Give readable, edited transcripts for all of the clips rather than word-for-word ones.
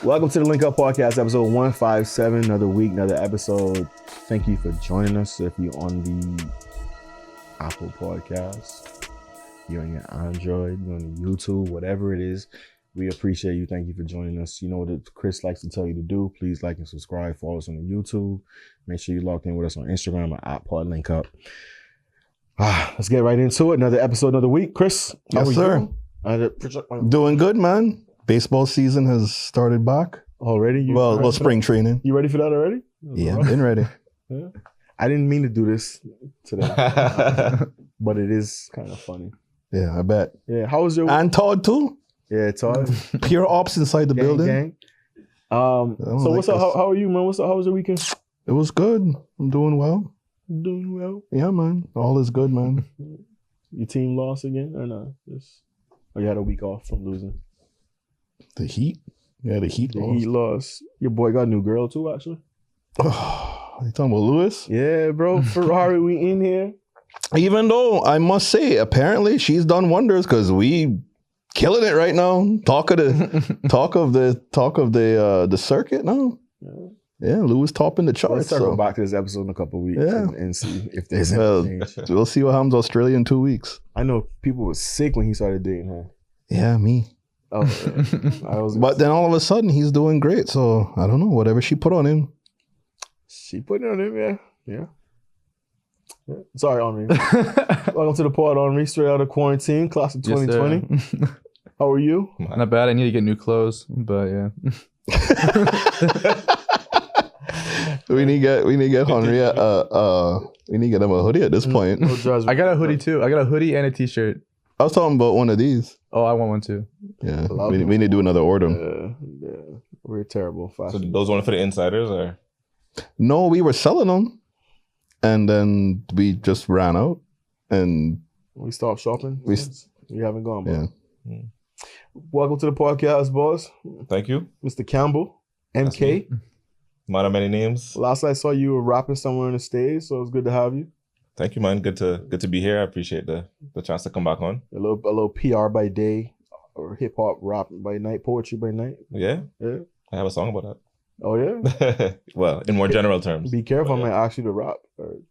Welcome to the Link Up Podcast, episode 157. Another week, another episode. Thank you for joining us. If you're on the Apple Podcast, you're on your Android, you're on YouTube, whatever it is, we appreciate you. Thank you for joining us. You know what Chris likes to tell you to do. Please like and subscribe. Follow us on the YouTube. Make sure you logged in with us on Instagram at @PodLinkUp. Let's get right into it. Another episode, another week. Chris, how yes, are sir. you? Doing good, man. Baseball season has started back. Already? Well, spring training. You ready for that already? Yeah, been ready. Yeah. I didn't mean to do this today, but it is kind of funny. Yeah, I bet. Yeah, how was your... And Todd, too. Yeah, Todd. Pure ops inside the building. Gang. So what's up? How are you, man? What's up? How was your weekend? It was good. I'm doing well. Doing well. Yeah, man. All is good, man. Your team lost again or no? Or you had a week off from losing? The Heat? Yeah, the Heat The lost. Heat lost. Your boy got a new girl too, actually. You talking about Lewis? Yeah, bro. Ferrari, we in here. Even though I must say, apparently she's done wonders because we killing it right now. Talk of the circuit now. Yeah, Lewis topping the charts. Let's circle back to this episode in a couple of weeks and see if there's any change. We'll see what happens to Australia in 2 weeks. I know people were sick when he started dating her. Yeah, me. Oh, yeah. But then all of a sudden he's doing great. So I don't know, whatever she put on him. She put it on him, yeah. Sorry, Henri. Welcome to the pod, Henri. Straight out of quarantine, class of 2020. Yes, how are you? Not bad. I need to get new clothes, but yeah. we need to get Henri we need to get him a hoodie at this point. I got a hoodie too. I got a hoodie and a t-shirt. I was talking about one of these. Oh, I want one too. Yeah, we need to do another order. Yeah. We're terrible. So those one for the insiders, or? No, we were selling them, and then we just ran out, and we stopped shopping. We haven't gone. Bro. Yeah. Welcome to the podcast, boss. Thank you, Mr. Campbell, MK. Man of many names. Last I saw you were rapping somewhere on the stage, so it's good to have you. Thank you, man. Good to be here. I appreciate the chance to come back on. A little PR by day, or hip hop rap by night, poetry by night. Yeah. I have a song about that. Oh yeah. Well, in more general terms. Be careful, I might ask you to rap. We'll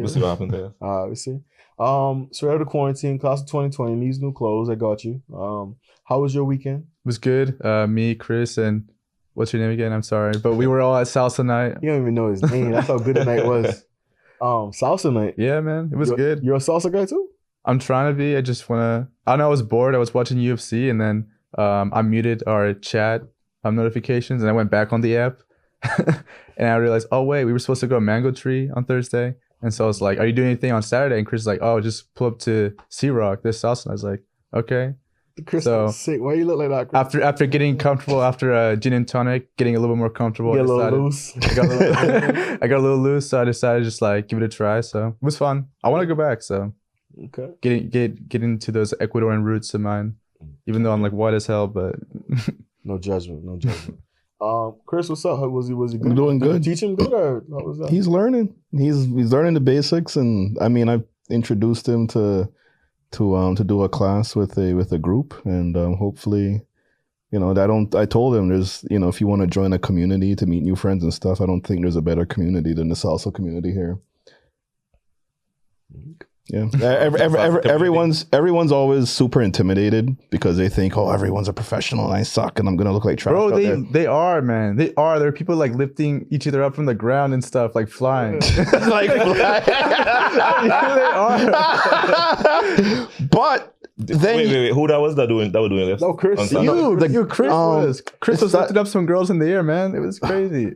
see what happens there. We'll see. Straight out of quarantine, class of 2020, needs new clothes. I got you. How was your weekend? It was good. Me, Chris, and what's your name again? I'm sorry, but we were all at salsa night. You don't even know his name. That's how good the night was. Salsa night. Yeah, man, it was good. You're a salsa guy too? I'm trying to be. I just wanna. I know I was bored. I was watching UFC, and then I muted our chat notifications, and I went back on the app, and I realized, oh wait, we were supposed to go to Mango Tree on Thursday, and so I was like, are you doing anything on Saturday? And Chris is like, oh, just pull up to Sea Rock. There's salsa. And I was like, okay. Chris is sick. Why you look like that, Chris? After getting comfortable, after gin and tonic, getting a little more comfortable. Get a little loose. I got a little loose, so I decided to just like give it a try. So it was fun. I want to go back. So okay, get into those Ecuadorian roots of mine, even though I'm like white as hell. But no judgment. Chris, what's up? Was he good? I'm doing good. Teach him good, or what was that? He's learning. He's learning the basics, and I mean, I've introduced him to do a class with a group, and hopefully, I told him there's, if you want to join a community to meet new friends and stuff, I don't think there's a better community than the salsa community here. Yeah, everyone's always super intimidated because they think, oh, everyone's a professional and I suck and I'm gonna look like trash. Bro, they are, man. They are. There are people like lifting each other up from the ground and stuff, like flying. Like yeah, they are. But then wait, who that was doing lifts? No, Chris. Chris was lifting up some girls in the air, man. It was crazy.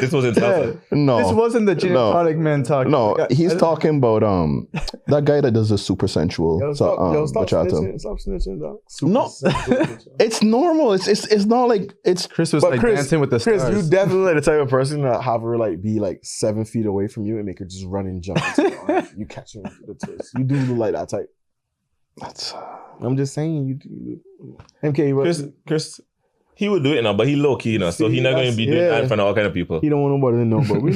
This was in salsa. No, this wasn't the gin and tonic man talking. No, he's talking about that guy that does the super sensual. Stop snitching, dog. No, it's normal. It's not like it's. Chris was dancing with the stars. Chris, you definitely the type of person that have her like be like 7 feet away from you and make her just run and jump. You catch her with the twist. You do look like that type. I'm just saying you do. MK, Chris. He would do it now, but he low key now, so he's not going to be doing that in front of all kind of people. He don't want nobody to know, but we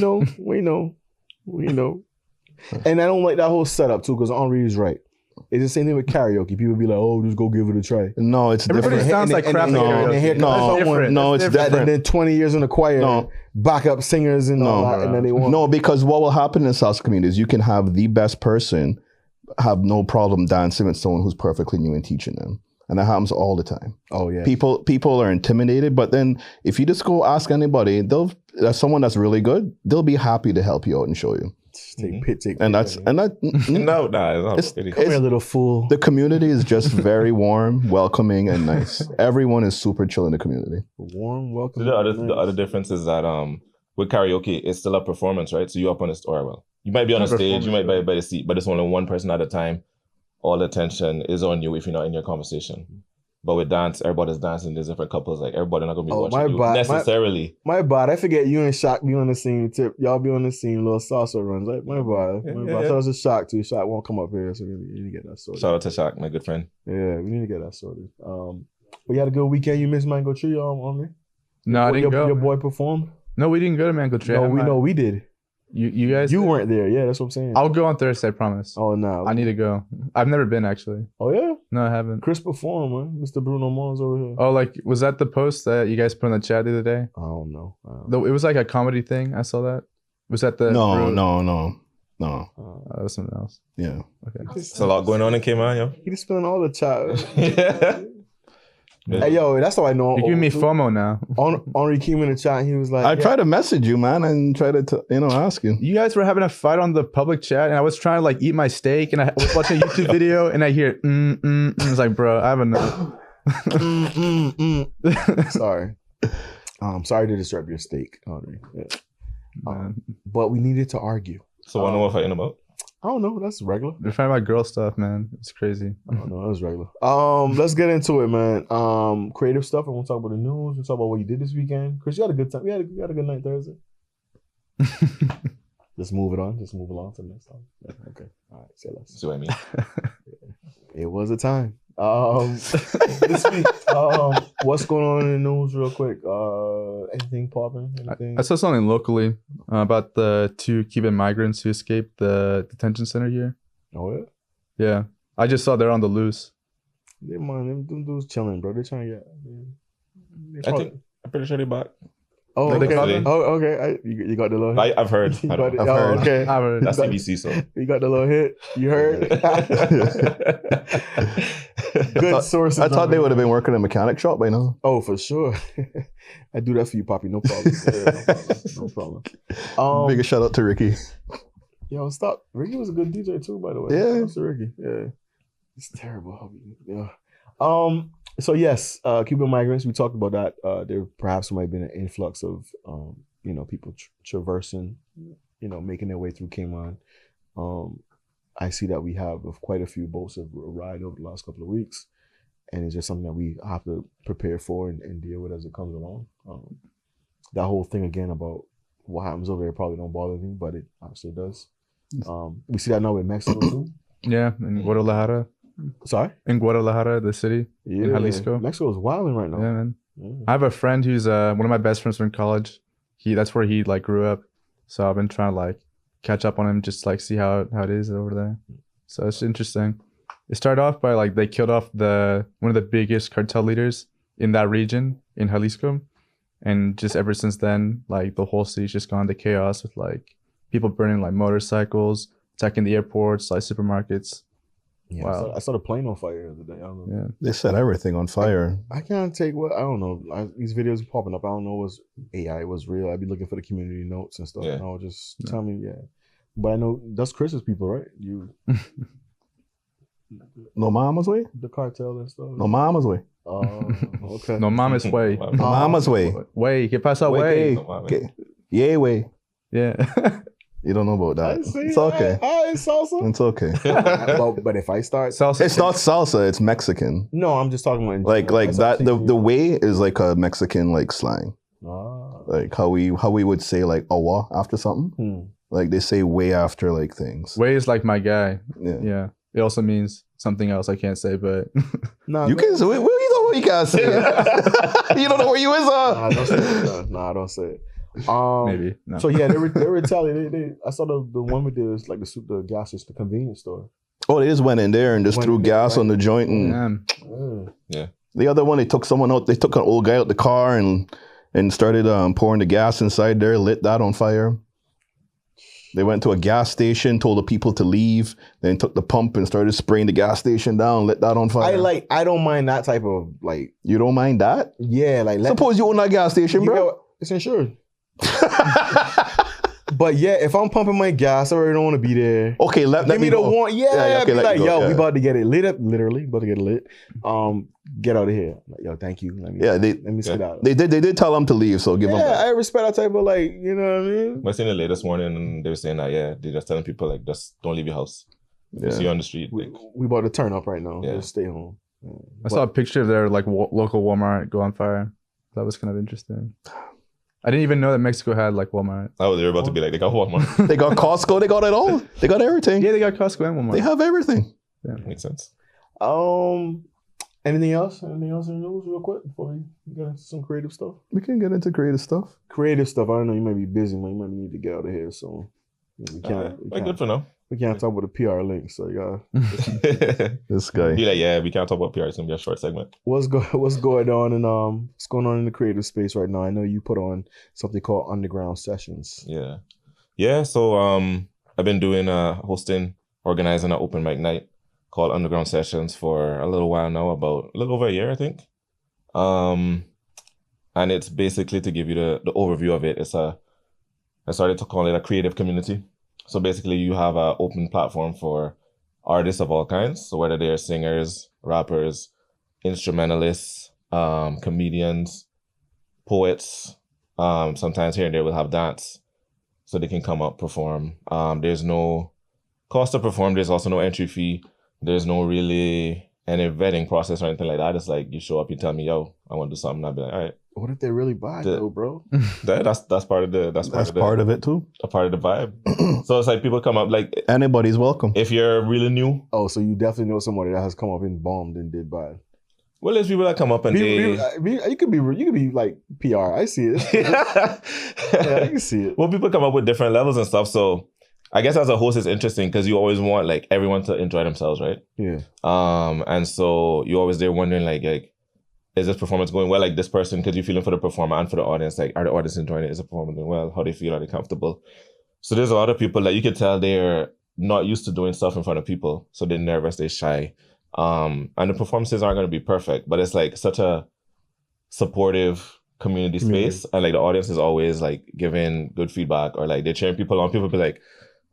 know. And I don't like that whole setup too, because Henri is right. It's the same thing with karaoke. People be like, "Oh, just go give it a try." No, it's Everybody different. sounds like crap at karaoke. No, it's different. And then 20 years in the choir, backup singers and all that, and then they want. No, because what will happen in salsa communities, you can have the best person have no problem dancing with someone who's perfectly new and teaching them. And that happens all the time. Oh yeah. People are intimidated, but then if you just go ask anybody, someone that's really good, they'll be happy to help you out and show you. Take And that's it's not. It's Come here, little fool. The community is just very warm, welcoming, and nice. Everyone is super chill in the community. Warm, welcome. The other difference is that with karaoke, it's still a performance, right? So you up on you might be on a stage, you might be by the seat, but it's only one person at a time. All attention is on you if you're not in your conversation. But with dance, everybody's dancing. There's different couples. Like everybody not gonna be watching you necessarily. My bad. I forget you and Shaq be on the scene. Y'all be on the scene. Little salsa runs. Like my bad. I thought it was a Shaq too. Shaq won't come up here, so we need to get that sorted. Shout out to Shaq, my good friend. Yeah, we need to get that sorted. We had a good weekend. You missed Mango Tree on me? No, I didn't go. Your boy performed? No, we didn't go to Mango Tree. No, we did. You guys? You weren't there. Yeah, that's what I'm saying. I'll go on Thursday, I promise. Oh no, I need to go. I've never been actually. Oh yeah? No, I haven't. Chris performed, man. Mr. Bruno Mars over here. Oh, like was that the post that you guys put in the chat the other day? I don't know. It was like a comedy thing. I saw that. Was that the? No. That was something else. Yeah. Okay. There's a lot going on in Cayman, yo. He just spilling all the chat. Yeah. Hey yo, that's how I know. You're giving me FOMO now. Henri came in the chat and he was like, I tried to message you, man, and try to ask you. You guys were having a fight on the public chat, and I was trying to like eat my steak, and I was watching a YouTube video, and I hear It's like, bro, I have enough. Sorry. Sorry to disturb your steak, Henri. Yeah. But we needed to argue. So I know what we're fighting about. I don't know. That's regular. They're fighting about girl stuff, man. It's crazy. I don't know. That was regular. Let's get into it, man. Creative stuff. I want to talk about the news. We'll talk about what you did this weekend. Chris, you had a good time. You had a good night Thursday. Just move it on. Just move along to the next time. Yeah, okay. All right. Say less. See what I mean? It was a time. This week, what's going on in the news real quick? Anything popping? Anything? I saw something locally about the 2 Cuban migrants who escaped the detention center here. Oh yeah? Yeah. I just saw they're on the loose. Yeah, man, them dudes chilling, bro. They're trying to get. I'm pretty sure they're back. Oh, Like okay. Okay. You got the little hit. I've heard. I've heard. Okay. I've heard. That's CBC, so. You got the little hit. You heard? Good sources. I thought they would have been working in a mechanic shop by now. Oh, for sure. I do that for you, Poppy. No problem. Yeah, no problem. Big shout out to Ricky. Yo, stop. Ricky was a good DJ too, by the way. Yeah. Shout out to Ricky. Yeah. It's terrible. Yeah. So yes, Cuban migrants. We talked about that. There perhaps might have been an influx of people traversing, making their way through Cayman. I see that we have quite a few boats have arrived over the last couple of weeks, and it's just something that we have to prepare for and deal with as it comes along. That whole thing again about what happens over there probably don't bother me, but it actually does. We see that now with Mexico too. Yeah, in Guadalajara. Sorry? In Guadalajara, the city. In Jalisco. Mexico's wilding right now. Yeah, man. Yeah. I have a friend who's one of my best friends from college. That's where he like grew up. So I've been trying to like catch up on him, just like see how it is over there. So it's interesting. It started off by like they killed off one of the biggest cartel leaders in that region in Jalisco. And just ever since then, like the whole city's just gone to chaos with like people burning like motorcycles, attacking the airports, like supermarkets. Yeah, wow. I saw the plane on fire the other day. I don't know. Yeah. They set everything on fire. I can't take I don't know. These videos are popping up. I don't know what's AI, what's real. I'd be looking for the community notes and stuff. Yeah. And I'll just tell me, But I know that's Chris's people, right? No mama's way? The cartel and stuff. No mama's way. Okay. No mama's way. No mama's way. Way. ¿Qué pasa, way? Yay way. Yeah. You don't know about that. It's okay. It's salsa. It's okay. But if I start Salsa. It's not salsa, it's Mexican. No, I'm just talking about Like that the way is like a Mexican like slang. Ah. Like how we would say like awa after something. Like they say way after like things. Way is like my guy. Yeah. Yeah. It also means something else I can't say, but Nah, You can say it. You know what you can't say it. You don't know where you is Nah, don't say it. Nah, don't say it. maybe. No. So yeah, they retaliated. I saw the one with the gas station, the convenience store. Oh, they just went in there and just Went threw in there, gas right. on the joint. And Yeah. the other one, they took someone out. They took an old guy out the car and started pouring the gas inside there, lit that on fire. They went to a gas station, told the people to leave, then took the pump and started spraying the gas station down, lit that on fire. I don't mind that type of like. You don't mind that? Yeah, like Suppose you own that gas station, bro. It's insured. But yeah, if I'm pumping my gas, I already don't want to be there. Okay, let Give me me the go. one. Yeah, okay, be let like, me go, yo, yeah. we about to get it lit up, literally, about to get it lit. Get out of here. Like, yo, thank you. Let me sit out. They did tell them to leave, so give them Yeah, that. I respect that type of like, you know what I mean? I seen it late this morning, and they were saying that they're just telling people like, just don't leave your house. Yeah. See you on the street. Like, We about to turn up right now. Yeah. Just stay home. I saw a picture of their like local Walmart go on fire. That was kind of interesting. I didn't even know that Mexico had like Walmart. oh, they were about to be like, they got Walmart. They got Costco, they got it all. They got everything. Yeah, they got Costco and Walmart. They have everything. Yeah. Makes sense. Anything else? Anything else in the news real quick before we get into some creative stuff? We can get into creative stuff. Creative stuff. I don't know. You might be busy, man. You might need to get out of here. So we Good for now. we can't talk about the PR link. So yeah, This guy. Be like, we can't talk about PR. It's gonna be a short segment. what's going on in the creative space right now? I know you put on something called Underground Sessions. Yeah. So I've been doing hosting, organizing an open mic night called Underground Sessions for a little while now, about a little over a year, I think. And it's basically, to give you the overview of it, I started to call it a creative community. So basically you have an open platform for artists of all kinds. So whether they're singers, rappers, instrumentalists, comedians, poets, sometimes here and there we'll have dance. So they can come up, perform. There's no cost to perform. There's also no entry fee. There's no really any vetting process or anything like that. It's like you show up, you tell me, yo, I want to do something. I'll be like, all right. What if they really buy though, bro? That's part of the Part of it too. a part of the vibe. So it's like people come up, like Anybody's welcome. if you're really new, Oh, so you definitely know somebody that has come up and bombed and did bad. well, there's people that come up and You could be like PR. I see it. Yeah, I can see it. well, people come up with different levels and stuff. So I guess as a host, it's interesting because you always want like everyone to enjoy themselves, right? Yeah. And so you're always there wondering like is this performance going well? Like this person, because you're feeling for the performer and for the audience, like are the audience enjoying it? Is the performance doing well? How they feel? Are they comfortable? So there's a lot of people that you can tell they're not used to doing stuff in front of people. So they're nervous, they're shy. And the performances aren't going to be perfect, but it's like such a supportive community space. And like the audience is always like giving good feedback, or like they're cheering people on. People be like,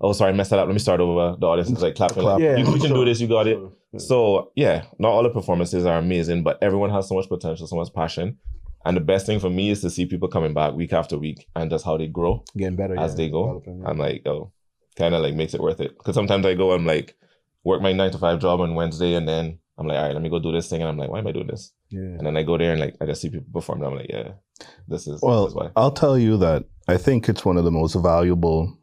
oh, sorry, I messed that up. Let me start over. The audience is like clapping. Like, Yeah, you can do this. You got it. Sure. Yeah. So yeah, not all the performances are amazing, but everyone has so much potential, so much passion. And the best thing for me is to see people coming back week after week and just how they grow Getting better as they go. developing, yeah. I'm like, oh, kind of like makes it worth it. Because sometimes I go and like work my 9-to-5 job on Wednesday, and then I'm like, all right, let me go do this thing. And I'm like, why am I doing this? Yeah. And then I go there and like I just see people perform, and I'm like, yeah, this is why. Well, I'll tell you that I think it's one of the most valuable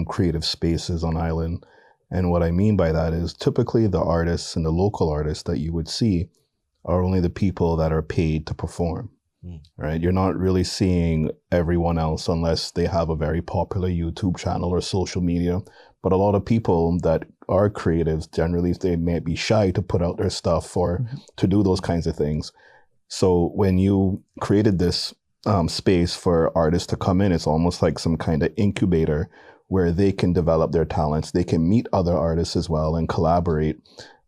creative spaces on island. And what I mean by that is typically the artists and the local artists that you would see are only the people that are paid to perform, right? You're not really seeing everyone else unless they have a very popular YouTube channel or social media. But a lot of people that are creatives, generally, they may be shy to put out their stuff or to do those kinds of things. So when you created this space for artists to come in, it's almost like some kind of incubator where they can develop their talents. They can meet other artists as well and collaborate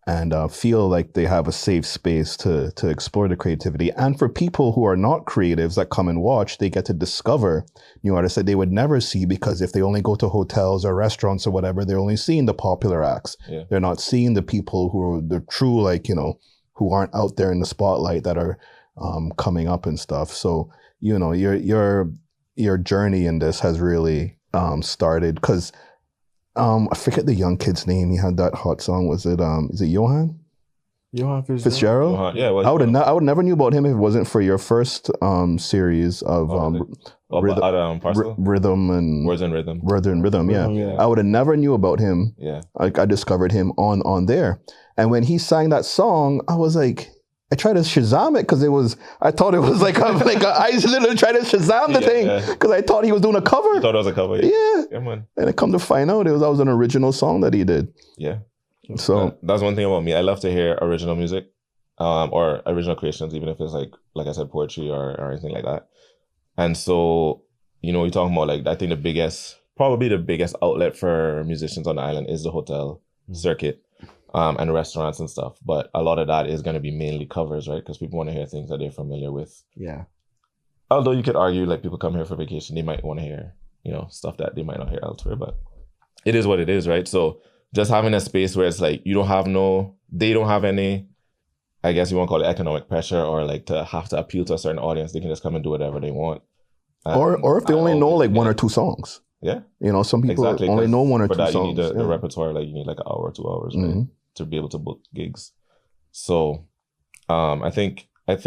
and feel like they have a safe space to explore the creativity. And for people who are not creatives that come and watch, they get to discover new artists that they would never see, because if they only go to hotels or restaurants or whatever, they're only seeing the popular acts. Yeah. They're not seeing the people who are the true, like, you know, who aren't out there in the spotlight that are coming up and stuff. So, you know, your journey in this has really started, because I forget the young kid's name. He had that hot song. Was it is it Johan? Johan Fitzgerald? Yeah. I would never knew about him if it wasn't for your first series of rhythm and words and rhythm. Yeah. I would have never knew about him. Yeah. Like I discovered him on there. And when he sang that song, I was like, I tried to Shazam it because I thought it was like I literally tried to Shazam the thing because I thought he was doing a cover. You thought it was a cover? Yeah. Yeah, man. And I come to find out that was an original song that he did. Yeah. So that's one thing about me. I love to hear original music, or original creations, even if it's like I said, poetry or anything like that. And so, you're talking about like, I think probably the biggest outlet for musicians on the island is the hotel circuit, and restaurants and stuff. But a lot of that is going to be mainly covers, right? Because people want to hear things that they're familiar with. Yeah. Although you could argue like people come here for vacation, they might want to hear, stuff that they might not hear elsewhere, but it is what it is, right? So just having a space where it's like, they don't have any, I guess you want to call it economic pressure, or like to have to appeal to a certain audience. They can just come and do whatever they want. Or if they only know like one or two songs. Yeah. Some people only know one or two songs. For that, you need the repertoire, like you need like an hour or 2 hours, right? To be able to book gigs. So I think as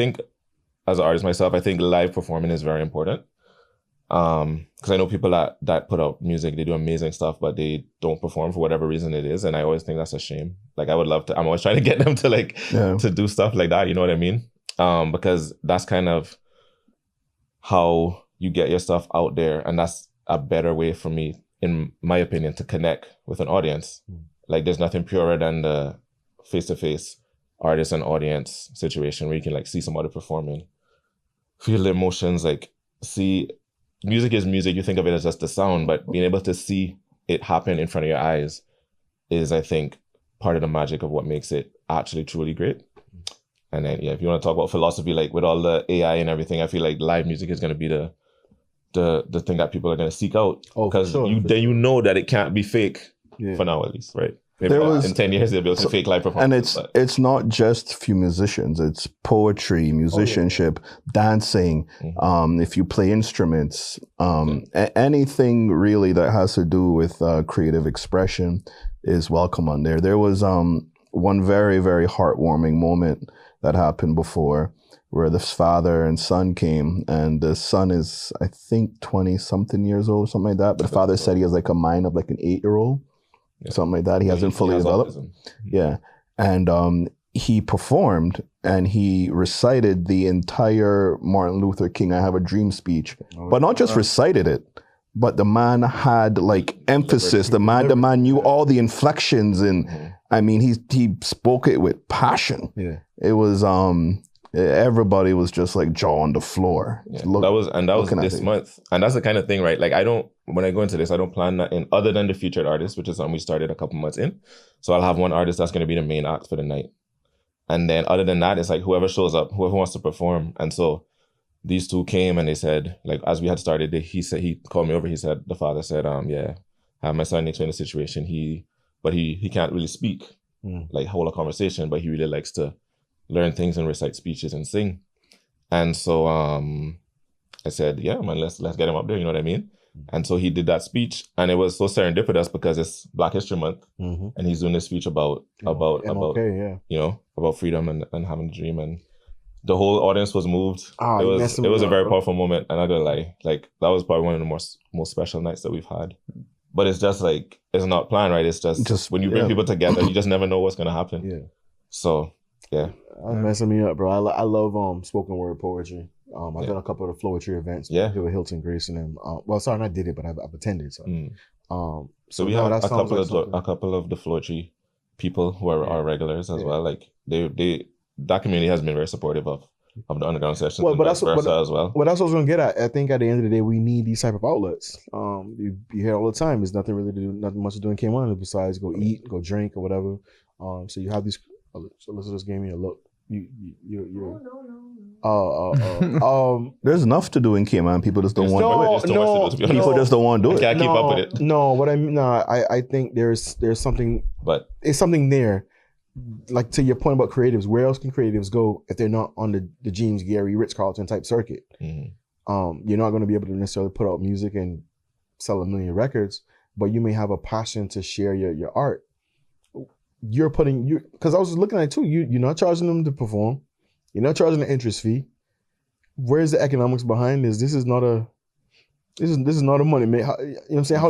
an artist myself, I think live performing is very important. Because I know people that put out music, they do amazing stuff, but they don't perform for whatever reason it is. And I always think that's a shame. Like I would love to, I'm always trying to get them to to do stuff like that. You know what I mean? Because that's kind of how you get your stuff out there. And that's a better way for me, in my opinion, to connect with an audience. Like there's nothing purer than the face-to-face artist and audience situation where you can like see somebody performing, feel the emotions, like see. Music is music. You think of it as just the sound, but being able to see it happen in front of your eyes is, I think, part of the magic of what makes it actually truly great. And then, if you want to talk about philosophy, like with all the AI and everything, I feel like live music is going to be the thing that people are going to seek out, because you know that it can't be fake for now, at least, right? Maybe in 10 years they'll be able to fake live performance. And it's not just few musicians. It's poetry, musicianship, dancing. If you play instruments, anything really that has to do with creative expression is welcome on there. There was one very, very heartwarming moment that happened before, where this father and son came, and the son is, I think, 20-something years old, something like that. But the father said he has like a mind of like an 8-year-old. Something like that. He hasn't fully developed. Autism. Yeah. And he performed and he recited the entire Martin Luther King I Have a Dream speech. But not just recited it, but the man had like emphasis. The man knew all the inflections, and I mean he spoke it with passion. Yeah. It was everybody was just like jaw on the floor. Yeah. That was this month. And that's the kind of thing, right? Like when I go into this, I don't plan that in, other than the featured artist, which is something we started a couple months in. So I'll have one artist that's going to be the main act for the night. And then other than that, it's like whoever shows up, whoever wants to perform. And so these two came and they said, like, as we had started, he called me over. He said, the father said, I have my son explain the situation. He can't really speak, like hold a conversation, but he really likes to learn things and recite speeches and sing. And so I said, yeah, man, let's get him up there. You know what I mean? And so he did that speech, and it was so serendipitous because it's Black History Month, and he's doing this speech about freedom and having a dream, and the whole audience was moved. It was a very powerful moment, and I'm not gonna lie, like that was probably one of the most special nights that we've had. But it's just like, it's not planned, right? It's just when you bring people together, you just never know what's gonna happen. Yeah. So yeah, that's messing me up, bro. I love spoken word poetry. I've done a couple of the Floetry events. Yeah, with Hilton Grace and them. Well, sorry, I did it, but I've attended. So, so we have a couple of the Floetry people who are regulars as well. Like that community has been very supportive of the underground sessions. Well, but as well. Well, that's what I was gonna get at. I think at the end of the day, we need these type of outlets. You hear all the time. There's nothing much to do in Cayman besides go eat, go drink, or whatever. So you have these. Alyssa just gave me a look. There's enough to do in Cayman. People just don't want to do it. People just don't want to do it. Can't keep up with it. No, what I mean, I think there's something, but it's something there. Like to your point about creatives, where else can creatives go if they're not on the James Gary, Ritz-Carlton type circuit? You're not going to be able to necessarily put out music and sell 1 million records, but you may have a passion to share your art. Because I was looking at it too. You're not charging them to perform. You're not charging an interest fee. Where's the economics behind this? This is not a money make. You know what I'm saying?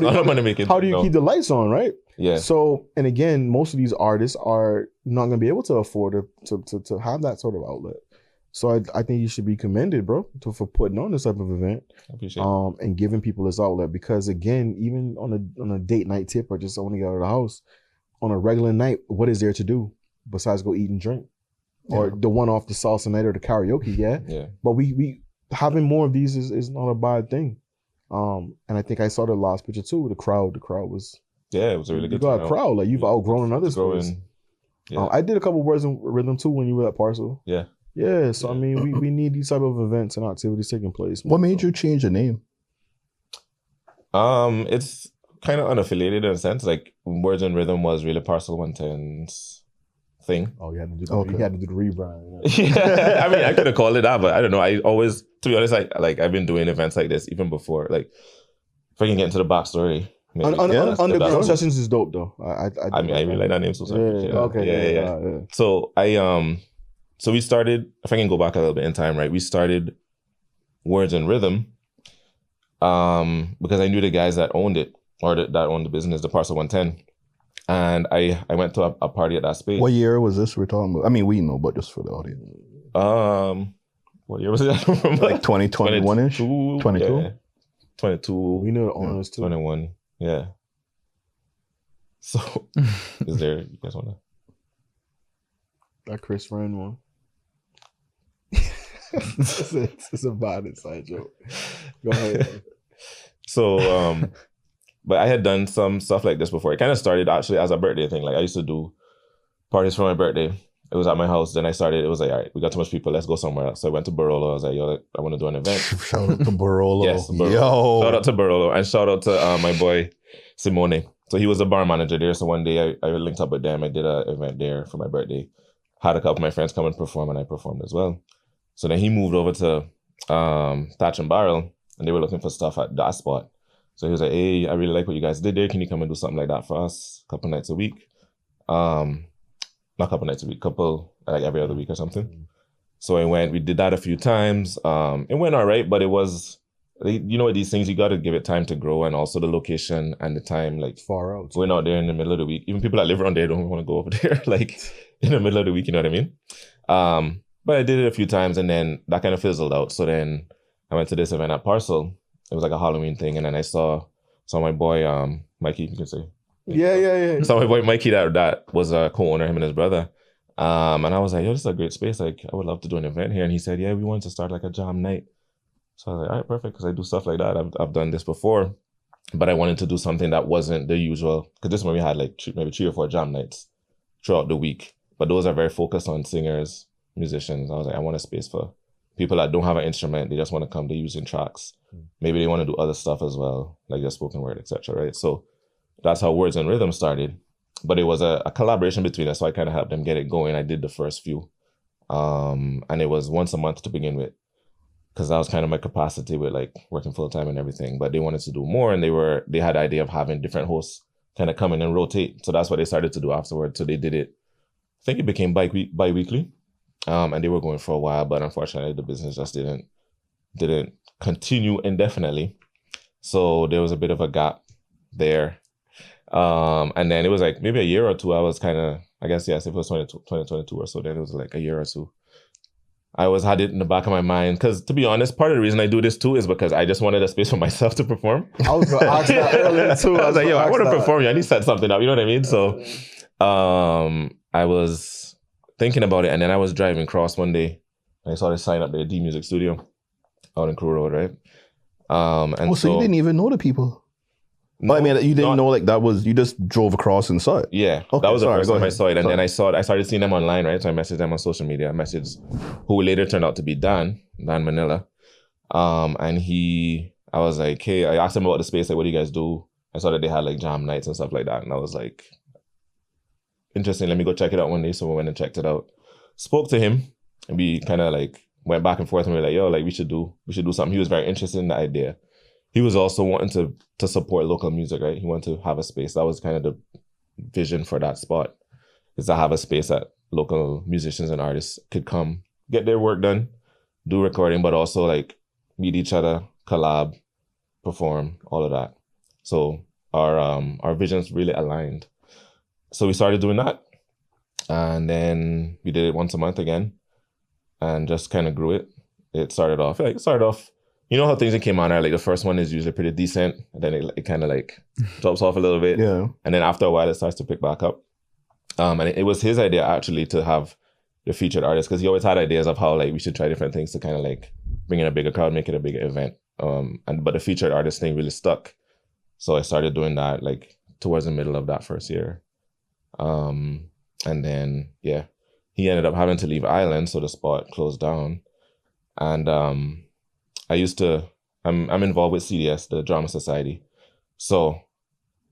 How do you keep the lights on, right? Yeah. So, and again, most of these artists are not going to be able to afford to have that sort of outlet. So I think you should be commended, bro, for putting on this type of event. I appreciate it. And giving people this outlet, because again, even on a date night tip or just I want to get out of the house, on a regular night, what is there to do besides go eat and drink? Or the one off the salsa night or the karaoke, Yeah. But we having more of these is not a bad thing. And I think I saw the last picture too. The crowd was it was a really good. You got a crowd, like you've outgrown another space. Yeah. I did a couple words in rhythm too when you were at Parcel. Yeah. Yeah. So I mean, we need these type of events and activities taking place. What made you change the name? It's kind of unaffiliated in a sense. Like Words and Rhythm was really Parcel 110's thing. Oh, you had to do you had to do the rebrand. Yeah. I mean, I could have called it that, but I don't know. I always, to be honest, like I've been doing events like this even before. Like if I can get into the backstory. Underground Sessions is dope though. I mean, I really like that name. So sorry. Yeah. So so we started. If I can go back a little bit in time, right? We started Words and Rhythm, because I knew the guys that owned it or that owned the business, the Parcel 110, and I went to a party at that space. What year was this we're talking about? I mean, we know, but just for the audience. What year was it? Like 2021-ish? 22? Yeah. 22. We know the owners too. 21. Yeah. So, is there, you guys want to? That Chris Friend one. it's a bad inside joke. Go ahead. So, but I had done some stuff like this before. It kind of started actually as a birthday thing. Like I used to do parties for my birthday. It was at my house. Then I started, it was like, all right, we got too much people. Let's go somewhere else. So I went to Barolo. I was like, yo, I want to do an event. Shout out to Barolo. Yes, Barolo. Yo. Shout out to Barolo. And shout out to my boy, Simone. So he was the bar manager there. So one day I linked up with them. I did an event there for my birthday. Had a couple of my friends come and perform, and I performed as well. So then he moved over to Thatch and Barrel, and they were looking for stuff at that spot. So he was like, hey, I really like what you guys did there. Can you come and do something like that for us a couple nights a week? Not a couple nights a week, like every other week or something. So I went, we did that a few times. It went all right, but it was, you know, these things, you got to give it time to grow, and also the location and the time, like far out. Going out there in the middle of the week. Even people that live around there don't want to go over there, like in the middle of the week, you know what I mean? But I did it a few times, and then that kind of fizzled out. So then I went to this event at Parcel. It was like a Halloween thing, and then I saw my boy, Mikey, you can say. Yeah. So my boy Mikey, that was a co-owner, him and his brother. And I was like, yo, this is a great space. Like, I would love to do an event here. And he said, yeah, we wanted to start like a jam night. So I was like, all right, perfect, because I do stuff like that. I've done this before, but I wanted to do something that wasn't the usual. Because this one we had like maybe 3 or 4 jam nights throughout the week. But those are very focused on singers, musicians. I was like, I want a space for people that don't have an instrument. They just want to come. They're using tracks. Maybe they want to do other stuff as well, like just spoken word, etc. Right? So that's how Words and Rhythm started. But it was a collaboration between us, so I kind of helped them get it going. I did the first few. And it was once a month to begin with, because that was kind of my capacity with like working full time and everything. But they wanted to do more, and they had the idea of having different hosts kind of come in and rotate. So that's what they started to do afterwards. So they did it, I think it became bi-weekly. And they were going for a while, but unfortunately the business just didn't continue indefinitely. So there was a bit of a gap there. And then it was like maybe a year or two, I was kind of, I guess, yes, if it was 2022 or so, then it was like a year or two. I always had it in the back of my mind, because to be honest, part of the reason I do this too is because I just wanted a space for myself to perform. I was going to ask that earlier too. I was like, yo, I want to perform. I need to set something up. You know what I mean? So I was thinking about it, and then I was driving across one day, and I saw this sign up there, D Music Studio, out in Crew Road, right? So you didn't even know the people? No, I mean, you didn't know, like, that was, you just drove across and saw it? Yeah, okay, that was the first time I saw it. And then I started seeing them online, right? So I messaged them on social media. I messaged who later turned out to be Dan Manila. And I was like, hey, I asked him about the space, like, what do you guys do? I saw that they had like jam nights and stuff like that. And I was like, interesting, let me go check it out one day. So we went and checked it out. Spoke to him, and we kind of like went back and forth, and we were like, yo, like we should do something. He was very interested in the idea. He was also wanting to support local music, right? He wanted to have a space. That was kind of the vision for that spot, is to have a space that local musicians and artists could come, get their work done, do recording, but also like meet each other, collab, perform, all of that. So our visions really aligned. So we started doing that, and then we did it once a month again, and just kind of grew it. It started off, you know how things in Cayman are, like the first one is usually pretty decent, and then it kind of like drops off a little bit. Yeah. And then after a while, it starts to pick back up. And it was his idea actually to have the featured artist, because he always had ideas of how like we should try different things to kind of like bring in a bigger crowd, make it a bigger event. But the featured artist thing really stuck. So I started doing that like towards the middle of that first year. And then, yeah, he ended up having to leave Ireland, so the spot closed down. And I'm involved with CDS, the Drama Society. So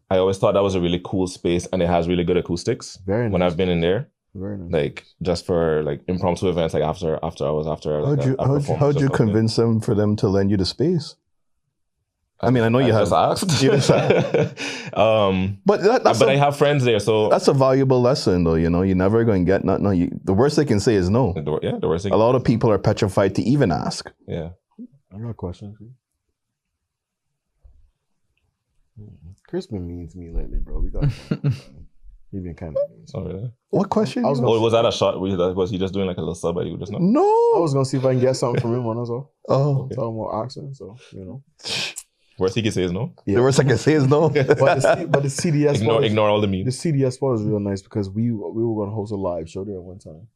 I always thought that was a really cool space, and it has really good acoustics. Very nice. When I've been in there. Very nice. Like just for like impromptu events, like after hours, after like how'd you convince them for them to lend you the space? I mean, I know you have. Just asked. But I have friends there, so that's a valuable lesson, though. You know, you're never going to get nothing. No, the worst they can say is no. The worst thing. A lot of people are petrified to even ask. Yeah. I got a question for you. Chris been mean to me lately, bro. We got. He been kind of mean. Oh, really? What question? Was that a shot? Was he just doing like a little sub at you just now? No. I was gonna see if I can get something from him. That's all. Oh. Okay. Talking about oxen, so you know. Worst he can say is no. Yeah. The worst I can say is no. But the CDS ignore all the The memes. CDS spot was real nice because we were gonna host a live show there at one time.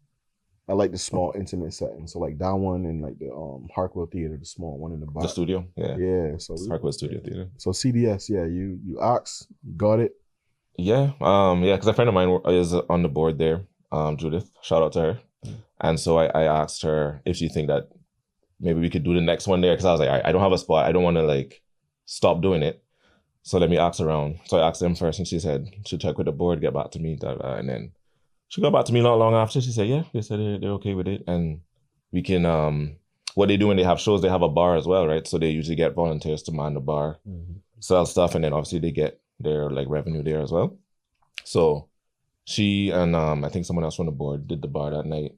I like the small intimate setting, so like that one and like the Harkwell Theater, the small one in the back. The studio, yeah. Yeah, so Harkwell Studio Theater. So CDS, yeah, you ox, you got it. Yeah, because a friend of mine is on the board there, Judith. Shout out to her. And so I asked her if she think that maybe we could do the next one there, because I was like, I don't have a spot. I don't want to like stop doing it. So let me ask around. So I asked them first, and she said she'll check with the board, get back to me, and then she got back to me not long after. She said, yeah, they said they're okay with it, and we can. What they do when they have shows, they have a bar as well, right? So they usually get volunteers to man the bar, sell stuff, and then obviously they get their like revenue there as well. So she and I think someone else from the board did the bar that night.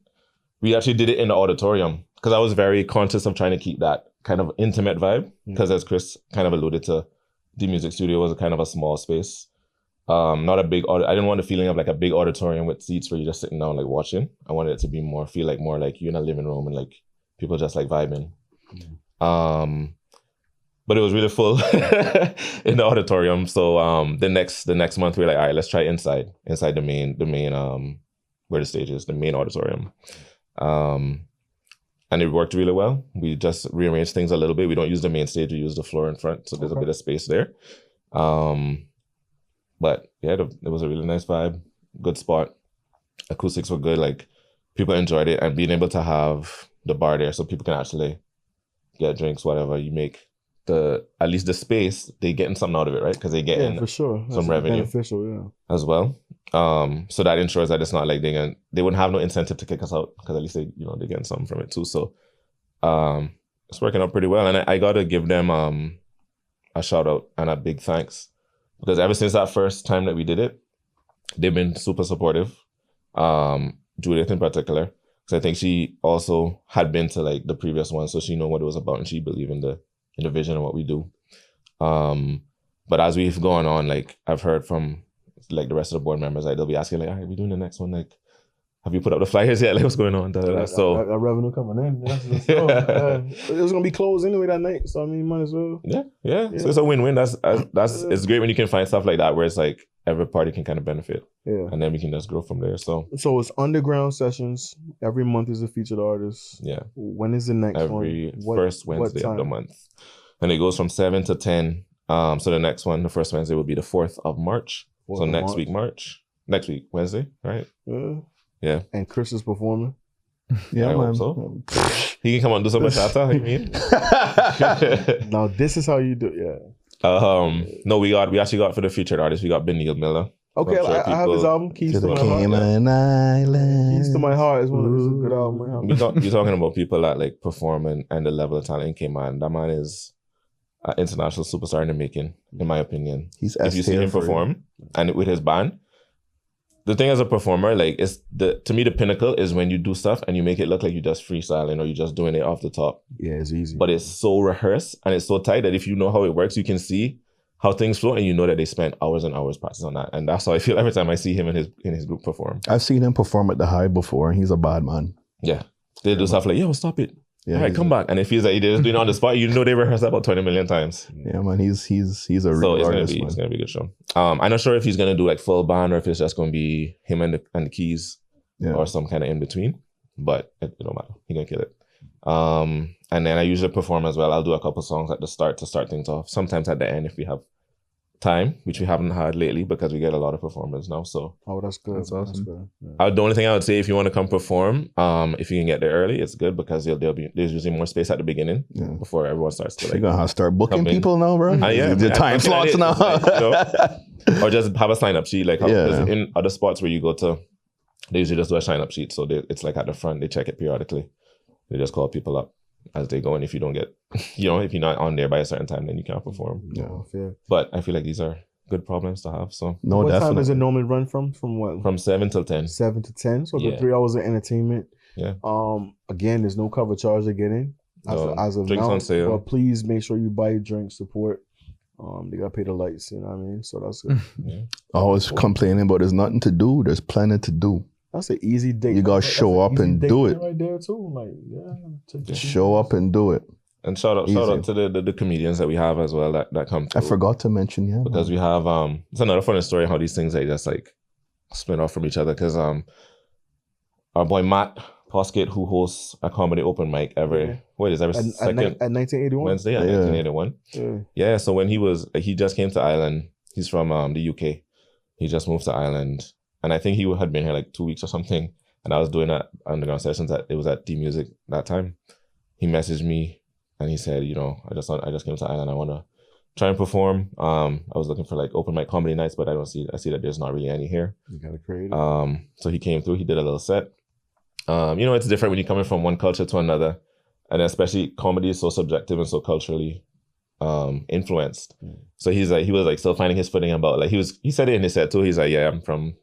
We actually did it in the auditorium because I was very conscious of trying to keep that kind of intimate vibe, because as Chris kind of alluded to, the music studio was a kind of a small space. Not a big I didn't want the feeling of like a big auditorium with seats where you're just sitting down like watching. I wanted it to be more like you're in a living room and like people just like vibing. But it was really full in the auditorium. So the next month we were like, all right, let's try inside the main where the stage is, the main auditorium. And it worked really well. We just rearranged things a little bit. We don't use the main stage, we use the floor in front. So there's a bit of space there. But yeah, it was a really nice vibe, good spot. Acoustics were good, like people enjoyed it, and being able to have the bar there so people can actually get drinks, whatever you make. At least the space, they getting something out of it, right? Because they getting for sure. some revenue beneficial, yeah, as well. So that ensures that it's not like they wouldn't have no incentive to kick us out, because at least they're getting something from it too. So it's working out pretty well, and I gotta give them a shout out and a big thanks, because ever since that first time that we did it, they've been super supportive. Judith in particular, because I think she also had been to like the previous one, so she know what it was about, and she believed in the vision of what we do. But as we've gone on, like I've heard from like the rest of the board members, like they'll be asking like, all right, we're doing the next one, like have you put up the flyers yet? Like what's going on? So that revenue coming in. It was gonna be closed anyway that night, so I mean, might as well. Yeah. So it's a win-win. That's it's great when you can find stuff like that where it's like every party can kind of benefit. Yeah. And then we can just grow from there. So it's underground sessions. Every month is a featured artist. Yeah. When is the next one? Every first Wednesday of the month. And it goes from 7 to 10. So the next one, the first Wednesday, will be the 4th of March. So next week, Wednesday, right? Yeah. And Chris is performing. Yeah, I hope so. He can come on and do some bachata, you mean? Now this is how you do No, we actually got for the featured artist, we got Benil Miller. Okay, I have his album, Keys to My Cayman Island. Keys to My Heart is a good album. You're talking about people that like perform and the level of talent in Cayman. That man is an international superstar in the making, in my opinion. If you see him perform and with his band, the thing as a performer, like to me the pinnacle is when you do stuff and you make it look like you just freestyling or you're just doing it off the top. Yeah, it's easy. But it's so rehearsed and it's so tight that if you know how it works, you can see how things flow, and you know that they spent hours and hours practicing on that. And that's how I feel every time I see him in his group perform. I've seen him perform at the High before, and he's a bad man. Yeah. They do stuff like, yo, stop it. Yeah, all right, come back. And it feels like they're just doing it on the spot. You know they rehearsed about 20 million times. Yeah, man, he's a So real it's artist, it's man. gonna be a good show. I'm not sure if he's gonna do like full band or if it's just gonna be him and the keys Yeah. or some kind of in between. But it don't matter. He's gonna kill it. And then I usually perform as well. I'll do a couple songs at the start to start things off. Sometimes at the end if we have time, which we haven't had lately because we get a lot of performers now. So That's good. That's awesome. That's good. Yeah. the only thing I would say, if you want to come perform, if you can get there early, it's good because there's usually more space at the beginning before everyone starts to You're gonna have to start booking come in. people now, bro. The time slots now. Or just have a sign up sheet, like Yeah. in other spots where you go to, they usually just do a sign up sheet. So it's like at the front, they check it periodically. They just call people up as they go, and if you don't get, if you're not on there by a certain time, then you can't perform. Yeah, fair. But I feel like these are good problems to have. So No, What time definitely. does it normally run from? From what? from 7 till 10. 7 to 10. So Yeah. good 3 hours of entertainment. Yeah. Again, there's no cover charge to get in. As of drinks now, on sale. but please make sure you buy drinks, support. They gotta pay the lights, you know what I mean? So that's good. Always complaining about there's nothing to do. There's plenty to do. That's an easy date. You gotta That's show an up easy and date do it. right there too. Like, Just show up and do it. And shout out to the comedians that we have as well that come I through. forgot to mention, Because we have it's another funny story how these things they just like spin off from each other. Because our boy Matt Poskett, who hosts a comedy open mic every second at 1981. Wednesday at Yeah. 1981. Yeah. Yeah, so when he just came to Ireland. He's from the UK. He just moved to Ireland, and I think he had been here like 2 weeks or something. And I was doing that underground sessions it was at D Music that time. He messaged me and he said, I just came to Ireland. I want to try and perform. I was looking for like open mic comedy nights, but I see that there's not really any here. You gotta create it. So he came through. He did a little set. It's different when you're coming from one culture to another, and especially comedy is so subjective and so culturally influenced. So he was like still finding his footing about like he said it in his set too. He's like, yeah, I'm from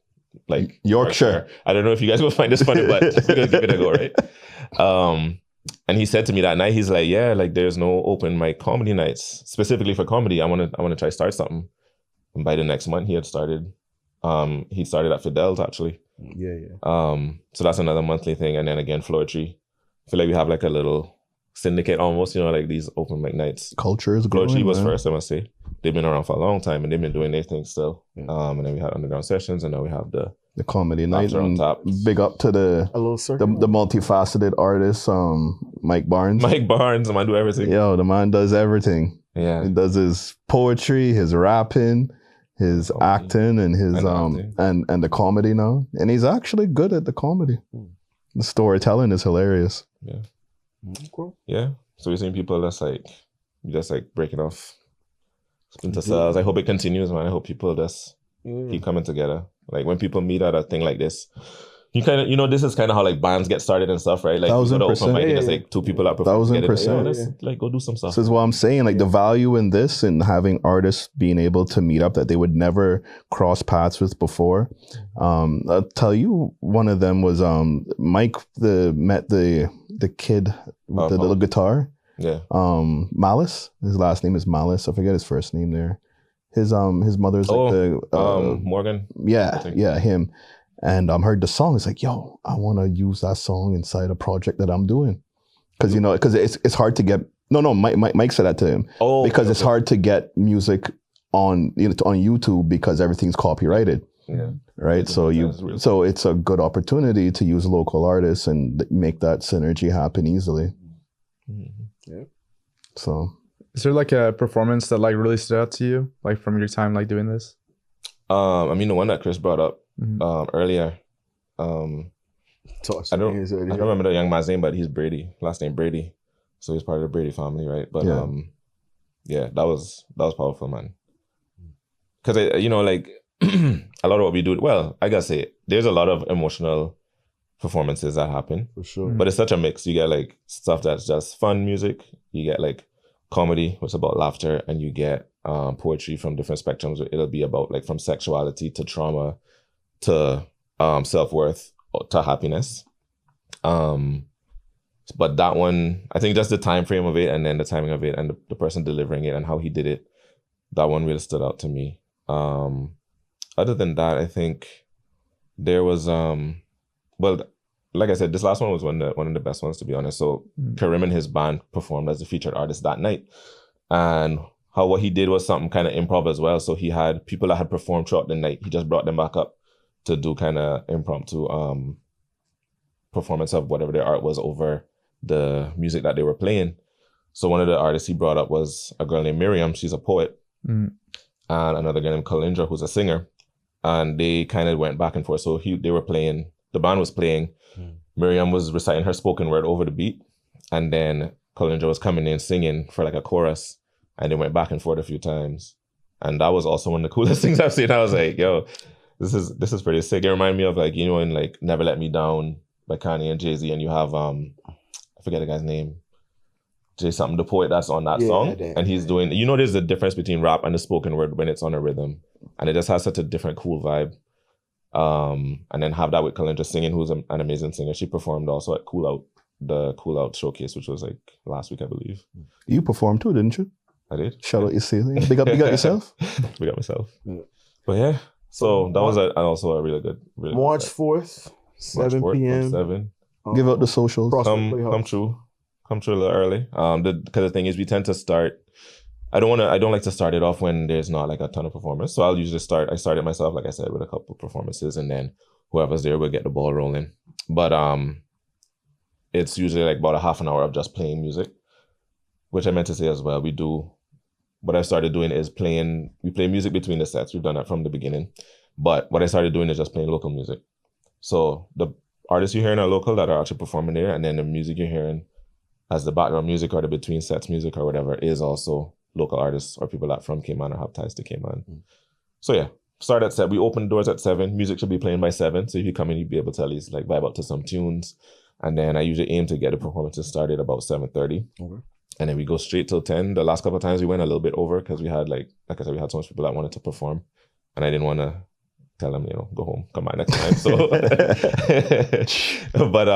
like Yorkshire. I don't know if you guys will find this funny, but we're gonna give it a go, right? And he said to me that night, he's like, yeah, like there's no open mic comedy nights specifically for comedy. I want to try start something. And by the next month, he had started. He started at Fidel's actually. Yeah. So that's another monthly thing, and then again, Floetry. I feel like we have like a little syndicate almost, like these open mic nights. Culture is growing. Floetry was man. first, I must say. They've been around for a long time, and they've been doing their thing still. And then we had underground sessions, and now we have the comedy night. After on And top. big up to the A little circle. the multifaceted artist, Mike Barnes. Mike Barnes. Man, do everything. Yo, the man does everything. Yeah. He does his poetry, his rapping, his Comedy. acting, and his And and the comedy now. And he's actually good at the comedy. The storytelling is hilarious. Yeah. Cool. Yeah. So we're seeing people that's like breaking off splinter cells. I hope it continues, man. I hope people just keep coming together. Like when people meet at a thing like this, you kind of, this is kind of how like bands get started and stuff, right? Like you go to open mic and it's like two people are performing. 1000%. Let's like go do some stuff. This is what I'm saying. Like the value in this and having artists being able to meet up that they would never cross paths with before. I'll tell you, one of them was Mike. Met the kid with the little guitar. Yeah. Malice. His last name is Malice. I forget his first name there. His mother's like the Morgan. Yeah, him. And heard the song. It's like, yo, I want to use that song inside a project that I'm doing, because it's hard to get. No, Mike said that to him. Oh, because it's hard to get music on on YouTube because everything's copyrighted. Yeah. Right. So it's a good opportunity to use local artists and make that synergy happen easily. Mm-hmm. Yeah. So. Is there like a performance that like really stood out to you, like from your time like doing this? I mean the one that Chris brought up earlier. I don't remember the young man's name, but he's Brady. Last name Brady, so he's part of the Brady family, right? But that was powerful, man. Because like a lot of what we do. Well, I gotta say, there's a lot of emotional performances that happen for sure. But it's such a mix. You get like stuff that's just fun music. You get like comedy, which is about laughter, and you get poetry from different spectrums. It'll be about like from sexuality to trauma to self-worth to happiness. But that one, I think just the time frame of it and then the timing of it and the person delivering it and how he did it, that one really stood out to me. Other than that, I think there was like I said, this last one was one of the best ones, to be honest. So Karim and his band performed as the featured artist that night. And what he did was something kind of improv as well. So he had people that had performed throughout the night. He just brought them back up to do kind of impromptu performance of whatever their art was over the music that they were playing. So one of the artists he brought up was a girl named Miriam. She's a poet. And another girl named Kalindra, who's a singer. And they kind of went back and forth. So they were playing, the band was playing. Miriam was reciting her spoken word over the beat. And then Kalindra was coming in singing for like a chorus. And they went back and forth a few times. And that was also one of the coolest things I've seen. I was like, yo, this is pretty sick. It reminded me of like, you know, in like Never Let Me Down by Kanye and Jay-Z, and you have I forget the guy's name. Jay something, the poet that's on that song. And he's doing, you know, there's a difference between rap and the spoken word when it's on a rhythm. And it just has such a different cool vibe. And then have that with Kalindra singing, who's an amazing singer. She performed also at the Cool Out showcase, which was like last week, I believe. You performed too, didn't you? I did. Shout out, you see. Big up yourself. Big up myself. But yeah, so that was also a really good. March 4th, 7 p.m. 7. Give out the socials. Come true a little early. Because the thing is, we tend to start. I don't like to start it off when there's not like a ton of performers. So I'll usually start it myself, like I said, with a couple of performances, and then whoever's there will get the ball rolling. But it's usually like about a half an hour of just playing music, which I meant to say as well. What I started doing is we play music between the sets. We've done that from the beginning. But what I started doing is just playing local music. So the artists you're hearing are local that are actually performing there, and then the music you're hearing as the background music or the between sets music or whatever is also local artists or people that from Cayman or have ties to Cayman. So yeah, start at 7. We open the doors at 7. Music should be playing by 7. So if you come in, you'll be able to at least like vibe out to some tunes. And then I usually aim to get the performances started about 7:30. Okay. And then we go straight till 10. The last couple of times we went a little bit over because we had like I said, we had so much people that wanted to perform. And I didn't want to tell them, go home, come back next time. So, but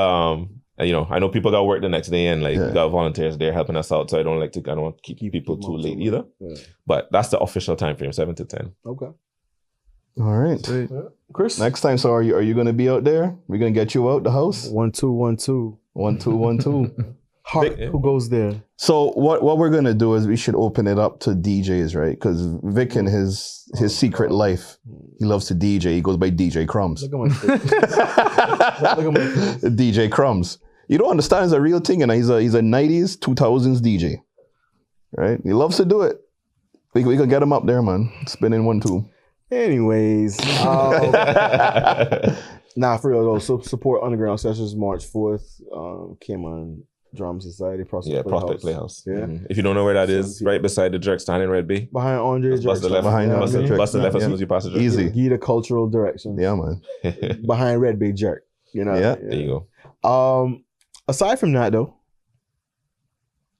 I know people got work the next day, and like we got volunteers there helping us out. So I don't want to keep people too late either. Yeah. But that's the official time frame, 7 to 10. Okay. All right. Chris, next time, so are you going to be out there? We're going to get you out the house? 1 2 1 2 1 2 1 2. Heart, who goes there? So what we're going to do is we should open it up to DJs, right? Because Vic in his secret life, he loves to DJ. He goes by DJ Crumbs. Look at my face. Look at my face. DJ Crumbs. You don't understand, it's a real thing, and he's a 90s, 2000s DJ, right? He loves to do it. We can get him up there, man. Spinning 1 2. Anyways, for real though. So support Underground Sessions March 4th. Cayman Drama Society, Prospect Playhouse. Yeah. Mm-hmm. If you don't know where that is, right beside the Jerk stand in Red Bay. Behind Andre Jerk. Bust the left. Bust the left as soon as you pass the Jerk. Easy. Give the cultural direction. Yeah, man. Behind Red Bay Jerk. Yeah. There you go. Aside from that though,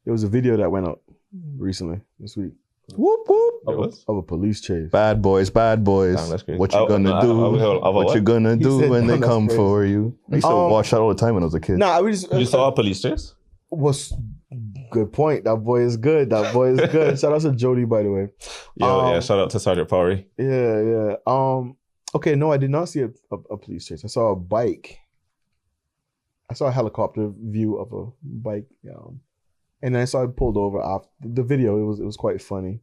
there was a video that went up recently this week. Whoop whoop. Of a police chase. Bad boys. Damn, that's crazy. What you gonna do? What you gonna do when they come for you? I used to watch that all the time when I was a kid. You saw a police chase? Was good point. That boy is good. Shout out to Jody, by the way. Shout out to Sergeant Powery. Yeah. Okay, no, I did not see a police chase. I saw a bike. I saw a helicopter view of a bike. And then I saw it pulled over after the video. It was quite funny.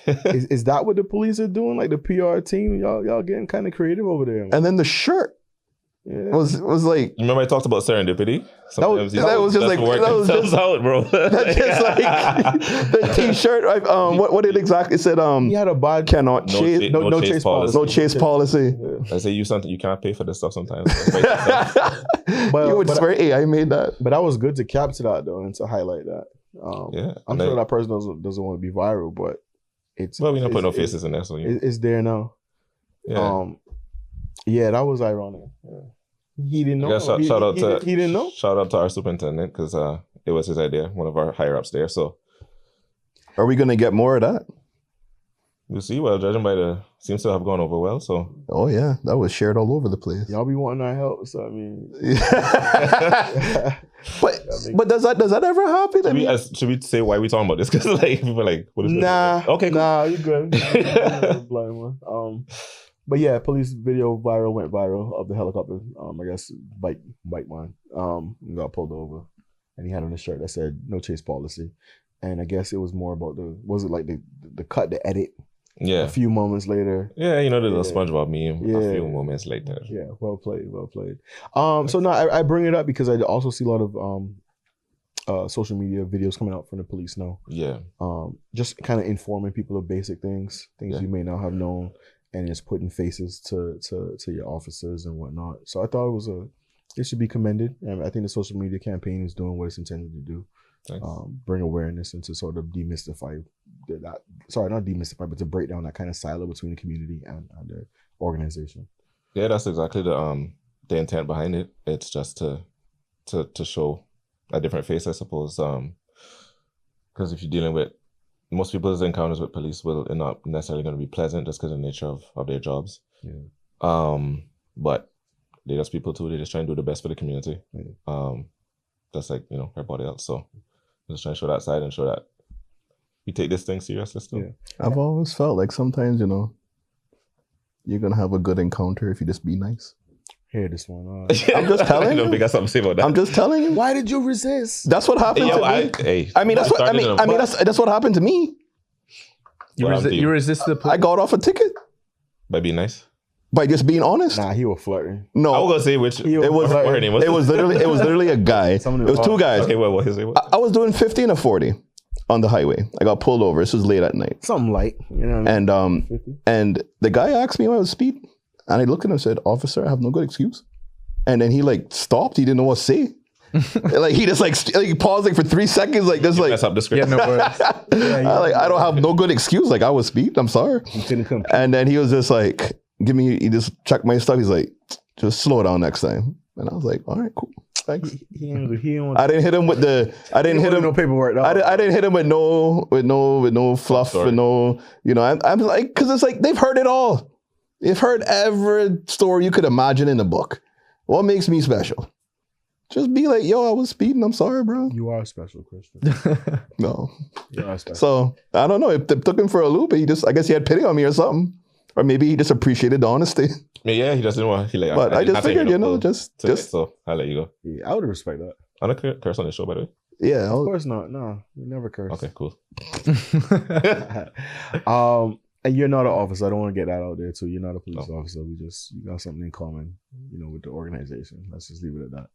is that what the police are doing? Like the PR team, y'all getting kind of creative over there. Man. And then the shirt was like. Remember I talked about serendipity? That was just like work themselves out, bro. That's just like the T-shirt. What it exactly said? He had a bad cannot chase. No chase policy. No chase policy. I say you something you can't pay for this stuff sometimes. But you would swear AI made that. But that was good to capture that though and to highlight that. I'm sure that person doesn't want to be viral, but it's we don't put no faces in there, so it's there now. That was ironic. Yeah. He didn't know. He didn't know. Shout out to our superintendent because it was his idea, one of our higher ups there. So, are we gonna get more of that? We'll see. Well, judging by seems to have gone over well. So, oh yeah, that was shared all over the place. Y'all be wanting our help, so I mean, but does that ever happen? Should we say why we talking about this? Because like people are like, what is this? Okay, cool. Nah, you good. But yeah, police video went viral of the helicopter. I guess bike man. Got pulled over, and he had on a shirt that said "No chase policy," and I guess it was more about the cut, the edit. Yeah. A few moments later. Yeah, the little SpongeBob meme. Yeah. A few moments later. Yeah, well played. So now I bring it up because I also see a lot of social media videos coming out from the police now. Yeah. Just kind of informing people of basic things you may not have known, and just putting faces to your officers and whatnot. So I thought it should be commended, and I think the social media campaign is doing what it's intended to do. Bring awareness and to sort of demystify not demystify, but to break down that kind of silo between the community and the organization. Yeah, that's exactly the intent behind it. It's just to show a different face, I suppose. Because if you're dealing with most people's encounters with police, are not necessarily going to be pleasant just because of the nature of their jobs. Yeah. But they're just people too. They just try and do the best for the community. Yeah. Just like everybody else. So I'm just trying to show that side and show that we take this thing seriously still. Yeah. I've always felt like sometimes, you're going to have a good encounter if you just be nice. Hear this one. I'm just telling you. I don't think I got something to say about that. I'm just telling you. Why did you resist? That's what happened to me. That's what happened to me. You resisted the police? I got off a ticket. By being nice? By just being honest. Nah, he was flirting. No, I was gonna say what her name was. It was literally a guy. It was two guys. Okay, what his name was? I was doing 50 and a 40 on the highway. I got pulled over. This was late at night. Something light, you know what I mean? And the guy asked me why I was speeding, and I looked at him and said, "Officer, I have no good excuse." And then he stopped. He didn't know what to say. He just paused for 3 seconds, Mess up the script. Yeah, no worries. I don't have no good excuse. I was speeding. I'm sorry. And then he was just like, he just checked my stuff. He's like, just slow down next time. And I was like, all right, cool. Thanks. I didn't hit him with no paperwork. No. I didn't hit him with no fluff, with no, I'm like, because it's like, they've heard it all. They've heard every story you could imagine in the book. What makes me special? Just be like, yo, I was speeding. I'm sorry, bro. You are special, Christian. No. You are special. So, I don't know. It took him for a loop. I guess he had pity on me or something. Or maybe he just appreciated the honesty. Yeah, he just didn't want. But I just figured, just. So I'll let you go. Yeah, I would respect that. I don't curse on the show, by the way. Yeah, of course not. No, we never curse. Okay, cool. And you're not an officer. I don't want to get that out there too. You're not a police officer. You got something in common, with the organization. Let's just leave it at that.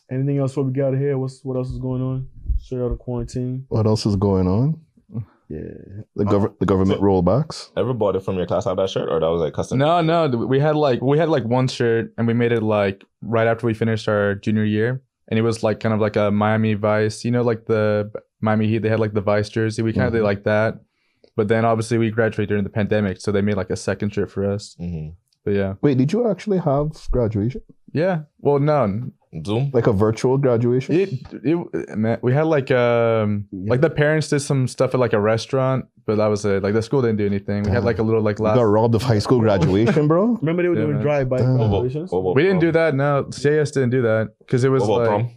Anything else before we get out of here? What else is going on? Straight out of quarantine. What else is going on? Yeah, the government rollbacks. Everybody from your class have that shirt, or that was custom? No. We had one shirt, and we made it right after we finished our junior year, and it was kind of like a Miami Vice, the Miami Heat. They had the Vice jersey. We kind of did like that, but then obviously we graduated during the pandemic, so they made a second shirt for us. Mm-hmm. But yeah. Wait, did you actually have graduation? Yeah. Well, no. Zoom? Like a virtual graduation? We had the parents did some stuff at a restaurant, but that was it. The school didn't do anything. We had a little last. You got robbed of high school graduation, bro? Remember they were doing drive-by graduations? We didn't do that. No, CAS didn't do that because it was prom?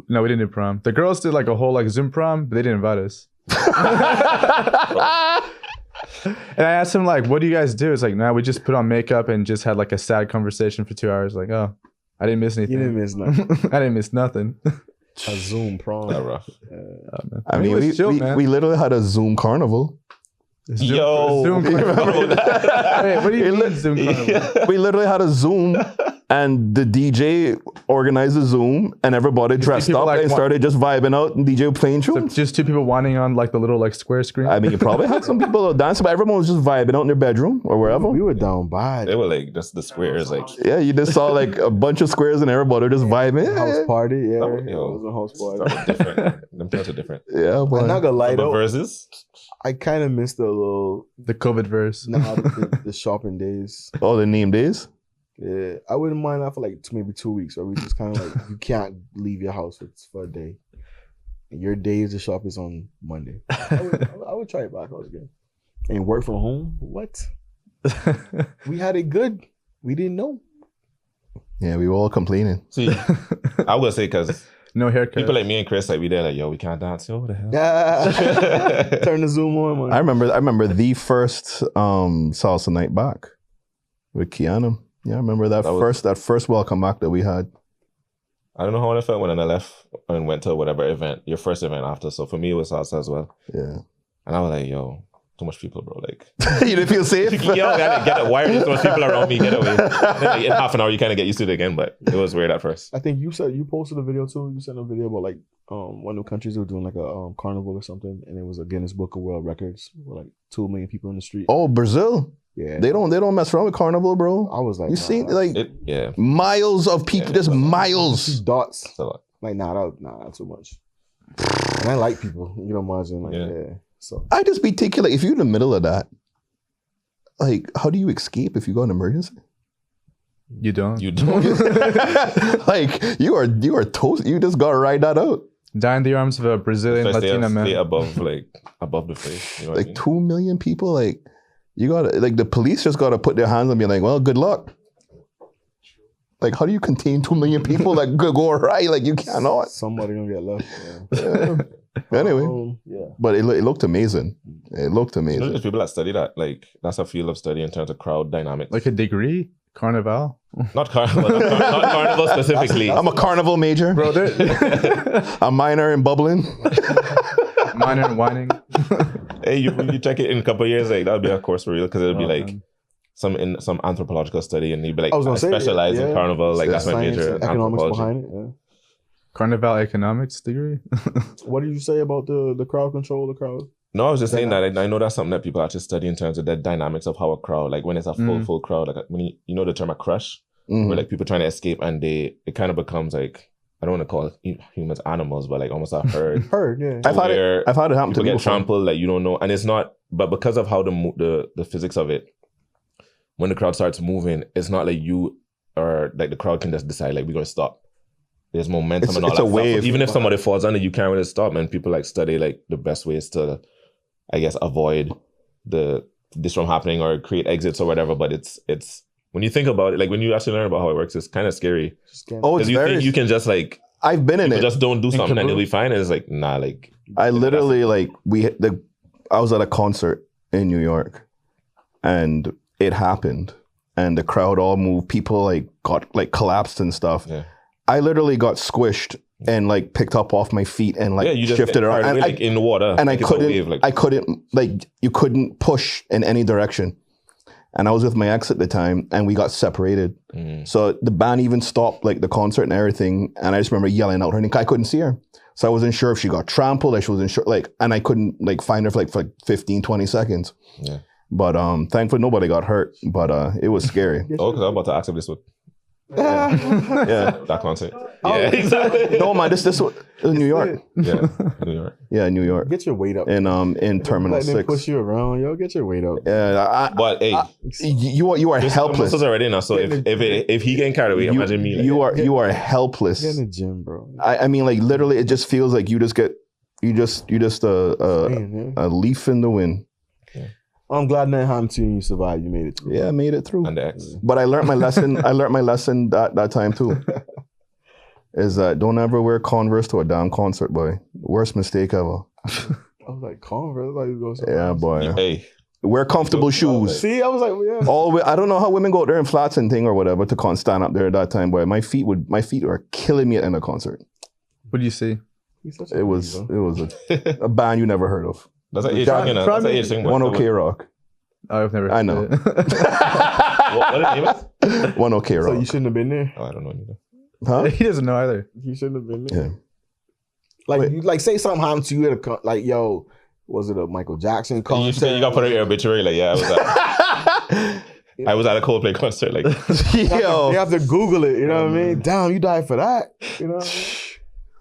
No, we didn't do prom. The girls did a whole Zoom prom, but they didn't invite us. And I asked them what do you guys do? It's nah, we just put on makeup and just had a sad conversation for 2 hours. Oh, I didn't miss anything. You didn't miss nothing. I didn't miss nothing. A Zoom prom. That rough. I mean, we literally had a Zoom carnival. Zoom carnival. Wait, what do you mean Zoom carnival? We literally had a Zoom, and the DJ organized a Zoom, and everybody dressed up and started just vibing out, and DJ playing tunes. So just two people whining on the little square screen. I mean, you probably had some people dancing, but everyone was just vibing out in their bedroom or wherever. We were down by. They were just the squares, Yeah, you just saw a bunch of squares and everybody just vibing. House party, yeah. It was a house party. Different. Them things are different. Yeah, but I'm not gonna lie though. Verses. I kind of missed the COVID verse. The shopping days. Oh, the name days? Yeah, I wouldn't mind that for maybe 2 weeks, where we just kind of you can't leave your house for a day. And your days to shop is on Monday. I would try it back out again. And work from home? What? We had it good. We didn't know. Yeah, we were all complaining. See, I would say because No haircut. People like me and Chris, like we there, like yo, we can't dance. Yo, what the hell? Yeah. Turn the Zoom on, man. I remember the first salsa night back with Keanu. Yeah, I remember that first welcome back that we had. I don't know how I felt when I left and went to whatever event, your first event after. So for me, it was salsa as well. Yeah. And I was like, yo, too much people, bro. Like, You didn't feel safe? yo, get it. Why are there so much people around me? Get away. And then, like, in half an hour, you kind of get used to it again, but it was weird at first. I think you said you posted a video too. You sent a video about like one of the countries who were doing like a carnival or something, and it was a Guinness Book of World Records with like 2 million people in the street. Oh, Brazil. Yeah, They don't mess around with carnival, bro. I was like, You seen like Yeah. miles of people, just miles. dots. So, Like, not too much. And I like people, you know, imagine, like, yeah. So I just be thinking, like, if you're in the middle of that, like, how do you escape if you go in emergency? You don't. you don't. Like, you are toast. You just gotta ride that out. Die in the arms of a Brazilian Latina stay man. above the face. You know what I Like mean? 2 million people, like, you gotta, like, the police just gotta put their hands on me, like, well, good luck. Like, how do you contain 2 million people that go right? Like, you cannot. somebody gonna get left. Yeah. Anyway, Yeah. but it looked amazing. It looked You know, amazing. there's people that study that. Like, that's a field of study in terms of crowd dynamics. Like a degree? Carnival? Not carnival, not carnival specifically. I'm a carnival major. Bro, A minor in bubbling. minor and whining. Hey, you check it in a couple of years, like that'll be a course for real, because it'll be like man. some anthropological study, and you'd be like, I was gonna say, specialize in yeah. carnival, like that's my Science major. and in economics anthropology. behind it. Yeah. Carnival economics degree? What did you say about the crowd control? The crowd. No, I was just saying that I know that's something that people actually study in terms of the dynamics of how a crowd, like when it's a full crowd, like when you know the term a crush, where like people trying to escape and it kind of becomes like, I don't want to call humans animals, but like almost a herd. Herd, yeah. I've had it happen to People me get before. trampled, like you don't know, and it's not. But because of how the physics of it, when the crowd starts moving, it's not like you or like the crowd can just decide like we're gonna stop. There's momentum and all It's that a wave. stuff. Even if somebody falls under, you can't really stop. And people like study like the best ways to, I guess, avoid this from happening or create exits or whatever. But it's when you think about it, like when you actually learn about how it works, it's kind of scary. Oh, it's Because you very. think you can just like I've been in it. just don't do something and Kaboom. it'll be fine. And it's like, nah, like I literally like I was at a concert in New York, and it happened, and the crowd all moved. People like got like collapsed and stuff. Yeah. I literally got squished and like picked up off my feet and like you just shifted get around. carried And away, like in the water. and like I it's a couldn't. wave, like, I couldn't like you couldn't push in any direction. And I was with my ex at the time, and we got separated. So the band even stopped like the concert and everything. And I just remember yelling out her name. I couldn't see her. So I wasn't sure if she got trampled, or she wasn't sure, like, and I couldn't like find her for like 15, 20 seconds. Yeah. But thankfully nobody got hurt. But it was scary. Oh, because I'm about to ask if this would Yeah. that concert. Yeah, exactly. No, man, this was New York. Yeah, New York. Yeah, New York. Get your weight up. In Terminal Let them 6. push you around, yo. Get your weight up. Yeah, But hey, you are this helpless. muscles already now. So if he getting carried away, imagine me. Like, You are helpless. Get in the gym, bro. I mean, like literally, it just feels like you just Man, yeah. a leaf in the wind. I'm glad nothing happened to you. You survived. You made it through. Yeah, I made it through. and the ex. But I learned my lesson. that time too. Is that don't ever wear Converse to a damn concert, boy. Worst mistake ever. I was like, Converse. Like, you go somewhere Yeah, else. boy. Hey, Wear comfortable shoes. See, I was like, yeah. I don't know how women go out there in flats and thing or whatever to stand up there at that time, boy. My feet were killing me at the concert. What do you see? He's such a It was diva. a band you never heard of. that's an age thing, you know. That's an age thing. One OK Rock. Oh, I've never. I know. heard it. What the name is? One OK So Rock. you shouldn't have been there. Oh, I don't know either. Huh? He doesn't know either. You shouldn't have been there. Yeah. Like, Wait. you, like, say something happened to you at a like, yo, was it a Michael Jackson You concert? got put in your obituary like, yeah, I was at a Coldplay concert. Like, Yo. You have to Google it. You know what I mean? Damn, you died for that. You know what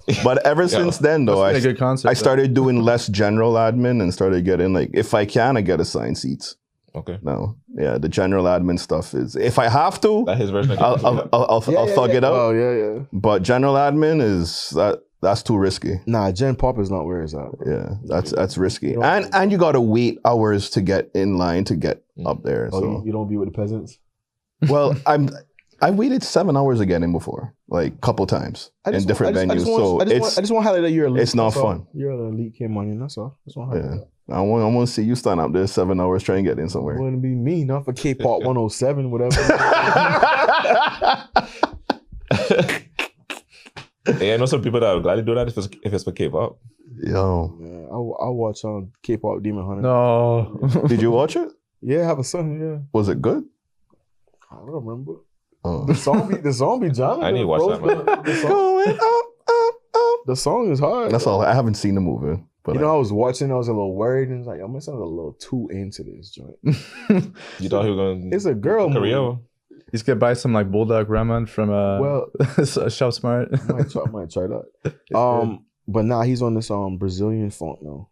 I mean? But ever since then, though, Must have been a good concert. I started doing less general admin and started getting, like, if I can, I get assigned seats. okay, No. Yeah, the general admin stuff is, if I have to, that his version. I'll thug it out. Oh, yeah. But general admin is, that's too risky. Nah, Gen Pop is not where it's at. Bro. Yeah, that's risky. And you got to wait hours to get in line to get up there. Oh, So, you don't be with the peasants? well, I waited 7 hours to get in before, like couple times in different venues. I just want to highlight that you're elite. it's not fun. You're an elite Caymanian. That's all. Just want to highlight that. I want to see you stand up there 7 hours trying to get in It somewhere. wouldn't be me, not for K-pop 107, whatever. Yeah, I know some people that would gladly do that if it's for K-pop. Yo, Yeah, I'll watch K-pop Demon Hunter. No. did you watch it? Yeah, I have a son. Yeah, Was it good? I don't remember. Oh. The song be jamming. I need to watch that, man. Going up. The song is hard. That's all. I haven't seen the movie, but You know, I was watching. I was a little worried, and was like, my son's a little too into this joint. You thought he was going It's a girl Korea? movie. He's gonna buy some like bulldog ramen from Well, Shop Smart. I might try that. But now he's on this Brazilian funk now.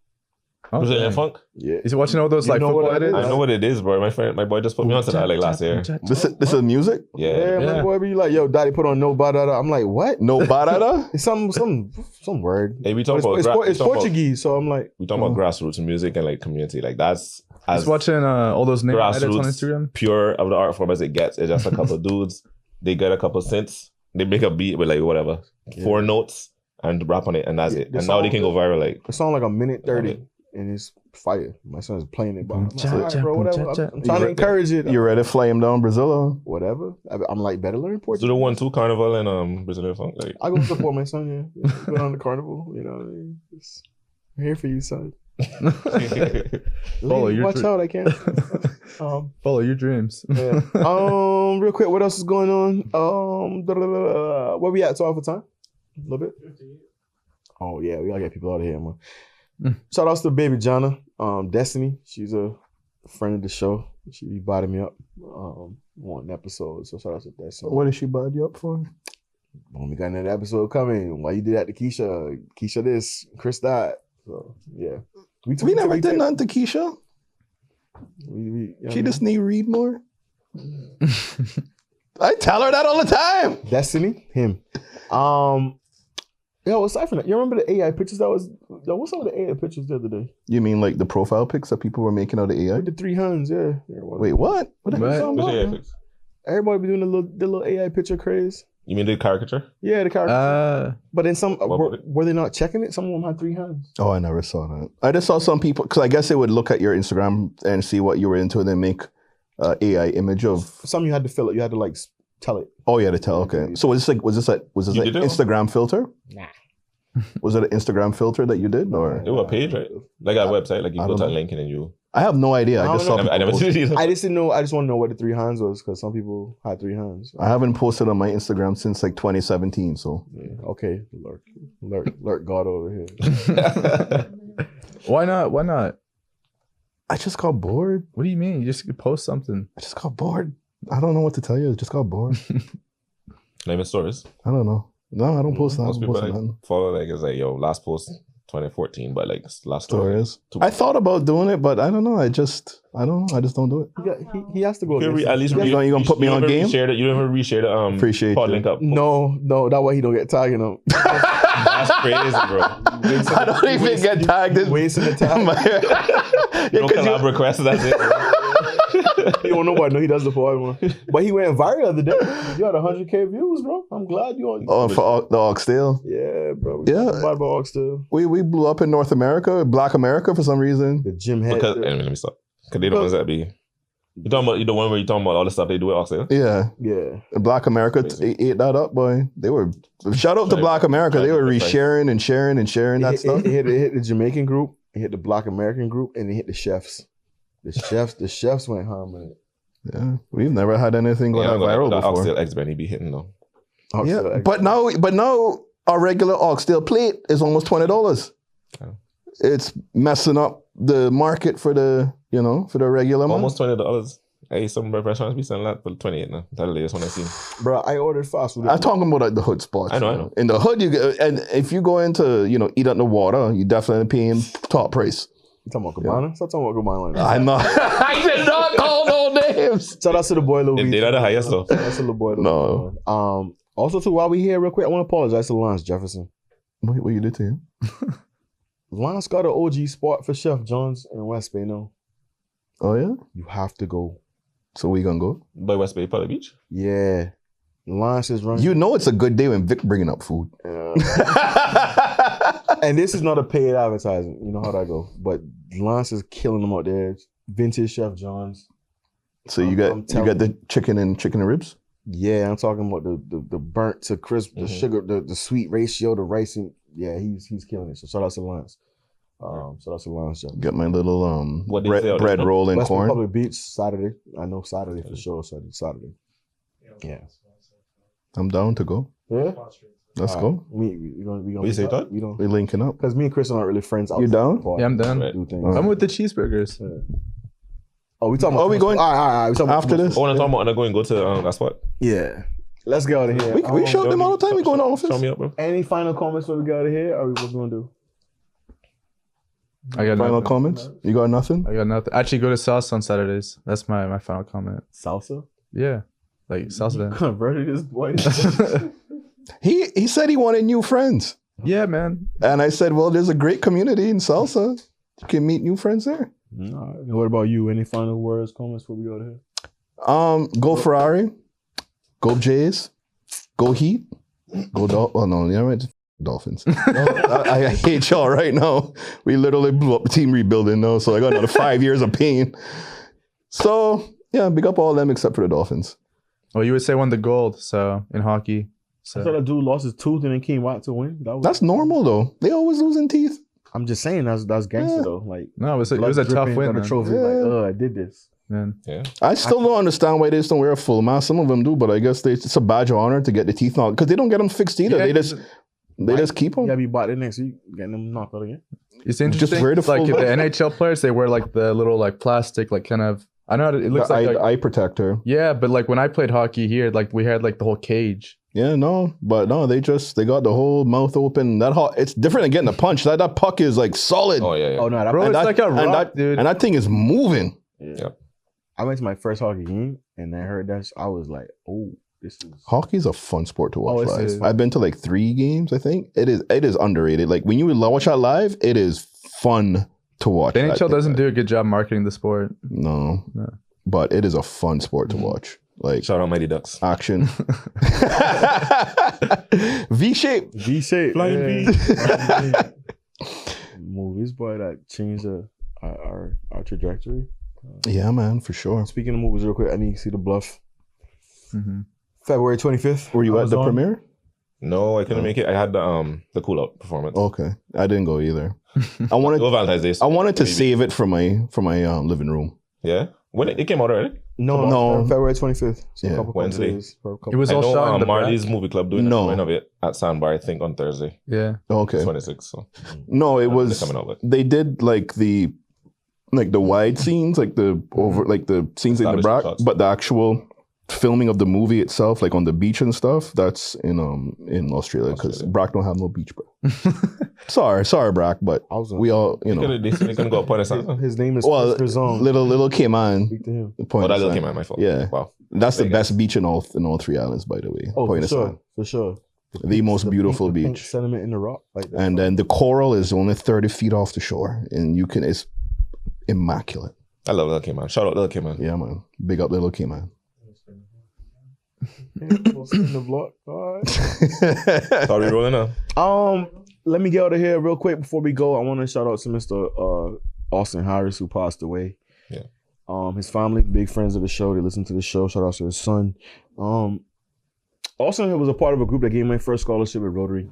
Oh, Brazilian dang. funk? Yeah. He's watching all those You like know what football that is? edits. I know what it is, bro. My boy just put me onto that like last year. this is music. Yeah, Yeah. my boy be like, yo, daddy put on no badada. I'm like, what? No barada. It's some word. Hey, we But talk it's, about it's Portuguese, so I'm like, we talking about grassroots music and like community. Like that's He's as watching all those name edits on grassroots Instagram. pure of the art form as it gets. It's just a couple dudes. They get a couple synths. They make a beat with like whatever 4 notes and rap on it, and that's it. the And now they song- can go viral. Like it sounds like a minute 30, it. and it's fire. My son's playing it, but I'm like, Cha, all right, cha, bro, whatever. cha, cha. I'm trying to encourage it. You ready to fly him down Brazil? Whatever. I'm like, better learn do Portuguese. the 1-2 carnival and Brazilian funk. Like I go support my son, yeah. Go on the carnival, you know what I mean? I'm here for you, son. Follow your Watch dream. out, I can't. Follow your dreams. Yeah. Real quick, what else is going on? Where we at? So for time? A little bit? Oh yeah, we gotta get people out of here, man. Shout outs to baby Jonna, Destiny. She's a friend of the show. She be botting me up one episode. So shout out to Destiny. What did she bud you up for? When we got another episode coming, why you did that to Keisha? Keisha this, Chris that. So yeah. We never did nothing to Keisha. We She just need read more. I tell her that all the time. Destiny, him. Yo, aside from that, you remember the AI pictures that was? Yo, what's some of the AI pictures the other day? You mean like the profile pics that people were making out of AI? With the 3 hands, yeah. Wait, what? What the hell you talking Which about, AI man? pics? Everybody be doing the little AI picture craze. You mean the caricature? Yeah, the character. But then some What- were they not checking it? Some of them had 3 hands. Oh, I never saw that. I just saw some people because I guess they would look at your Instagram and see what you were into and then make AI image of. Some you had to fill it. You had to like tell it. Oh, yeah, to tell. Okay, so was this an You did it? Instagram filter? Nah. Was it an Instagram filter that you did, or It was a page, right? Like a website. Like you I go don't to a know. link and then you. I have no idea. I I just don't saw. know. I never people did post- it either. I just didn't know. I just want to know what the 3 hands was because some people had 3 hands. I haven't posted on my Instagram since like 2017. So Yeah. Okay, lurk God over here. Why not? Why not? I just got bored. What do you mean? You just post something. I just got bored. I don't know what to tell you. I just got bored. Not even stories. I don't know. No, I don't post that. I Most don't people post like nothing. follow like it's like yo last post 2014, but like last story. Stories. I thought about doing it, but I don't know. I just don't do it. He has to go. You against at it. least You gonna put me on game? You don't even reshare the Appreciate pod you. link up. No, that way he don't get tagging him. That's crazy, bro. I don't even get tagged in. Wasting the time. No collab requests. That's it. You don't know why. No, he does the pod one. But he went viral the other day. You had 100K views, bro. I'm glad you on. Oh, for the Oxtail. Yeah, bro. Yeah. About Oxtail. We blew up in North America, Black America for some reason. The gym head. Because anyway, let me stop. Because they the ones that be. You talking about the one where you talking about all the stuff they do at Oxtail? Yeah. Yeah. Black America ate that up, boy. They were shout out to Black America. They were resharing and sharing and sharing that stuff. It hit the Jamaican group, it hit the Black American group, and it hit the chefs. The chefs went home with it. Yeah, we've never had anything go that viral that before. Oxtail X Benny be hitting though. Yeah, but now our regular oxtail plate is almost $20. Oh. It's messing up the market for the regular one. Almost $20. Hey, some restaurants be selling that for 28 now. That's the latest one I seen. Bro, I ordered fast food. I'm talking about like the hood spots. I know. In the hood, you get, and if you go into eat at the water, you definitely paying top price. You talking about Cabana? Stop talking about Cabana like that. I'm not. I did not call no names. Shout out to the boy Louis. They are the highest though. Shout out to the boy Louis. No. Also, too, while we here, real quick, I want to apologize to Lance Jefferson. What you did to him? Lance got an OG spot for Chef John's in West Bay now. Oh yeah. You have to go. So we gonna go? By West Bay, Pala Beach. Yeah. Lance is running. You know it's a good day when Vic bringing up food. And this is not a paid advertisement. You know how that go. But Lance is killing them out there. Vintage Chef John's. So you got the chicken and ribs? Yeah, I'm talking about the burnt to crisp, the sugar, the sweet ratio, the rice, and yeah, he's killing it. So shout out to Lance. Shout out to Lance. Got my little bread roll and West corn. Public Beach Saturday. I know Saturday for sure. So I did Saturday. Yeah. I'm down to go. Yeah. Let's go. We gonna What you say, Todd? We don't We're linking up. because me and Chris are not really friends. You down? Yeah, I'm done. Do things. I'm with the cheeseburgers. Oh, we talking about. Oh, we going- All right. We talking about After this? I want to talk about go to that spot. Yeah. Let's get out of here. We show them all the time. We go in the office. Show me up, bro. Any final comments before we get out of here? Or what we gonna do? I got Final nothing. comments? You got nothing? I got nothing. Actually, go to salsa on Saturdays. That's my final comment. Salsa? Yeah, like salsa dance. Converted this boy. He said he wanted new friends. Yeah, man. And I said, well, there's a great community in salsa. You can meet new friends there. All right. What about you? Any final words, comments before we go out of here? Go Ferrari. Go Jays. Go Heat. Go Dolphins. I hate y'all right now. We literally blew up the team rebuilding now, so I got another 5 years of pain. So, yeah, big up all of them except for the Dolphins. Well, you would say won the gold, so in hockey. I thought So that dude lost his tooth and then came out to win. That's normal, though. They always losing teeth. I'm just saying that's gangster though. Like no, it was a tough win, The man. trophy, Yeah. like, I did this. Man. Yeah. I still don't understand why they just don't wear a full mask. Some of them do, but I guess it's a badge of honor to get the teeth knocked because they don't get them fixed either. Yeah, They just keep them. You gotta be bought in next week, getting them knocked out again. It's interesting. wear the like full the mask. NHL players, they wear like the little like plastic, like kind of. I know it looks The like eye protector. yeah, but like when I played hockey here, like we had like the whole cage. Yeah, no, but no, they got the whole mouth open. It's different than getting a punch. That puck is like solid. Oh yeah. Oh no, that, Bro, And it's that- like a and rock, dude. And that thing is moving. yeah. I went to my first hockey game and I heard that. I was like, oh, this is. Hockey's a fun sport to watch it's- live. it's- I've been to like 3 games, I think. It is underrated. Like when you watch that live, it is fun to watch. The that NHL thing doesn't live. do a good job marketing the sport. No. No. But it is a fun sport to watch. Like Shout out Mighty Ducks. action. V-shape. V shape. Flying Movies, boy, that changed our trajectory. Yeah, man, for sure. Speaking of movies, real quick, I need to see The Bluff. Mm-hmm. February 25th. Were you at the Amazon. premiere? No, I couldn't make it. I had the cool out performance. Okay. I didn't go either. I wanted Go Valentine's Day. I wanted to maybe. save it for my living room. Yeah. When it came out already? No, February 25th. So Yeah, a couple Wednesday. days for a couple It was I all know shot in the Marley's back. movie club doing No. a showing of it at Sandbar, I think, on Thursday. Yeah. Okay. 26. So No, it they're was coming out with. they did like the wide scenes, like the over like the scenes in the Establishing back, shots. but the actual filming of the movie itself, like on the beach and stuff, that's in Australia because Australia. Brack don't have no beach, bro. sorry, Brack, but I was we all They couldn't go up on a His name is Well, Christopher Zone. little Cayman. Speak to him. Point Oh, that of little Sand. came out my fault. Yeah. Wow. That's the Vegas. best beach in all 3 islands, by the way. Oh, Point for of sure. Sand. For sure. The most beautiful pink beach. sediment in the rock. Like that. And then the coral is only 30 feet off the shore, and it's immaculate. I love Little Cayman. Shout out Little Cayman. Yeah, man. Big up little Cayman. In the block. All right. Thought we rolling now. Let me get out of here real quick before we go. I want to shout out to Mr. Austin Harris, who passed away. Yeah. His family, big friends of the show. They listen to the show. Shout out to his son. Austin was a part of a group that gave me my first scholarship at Rotary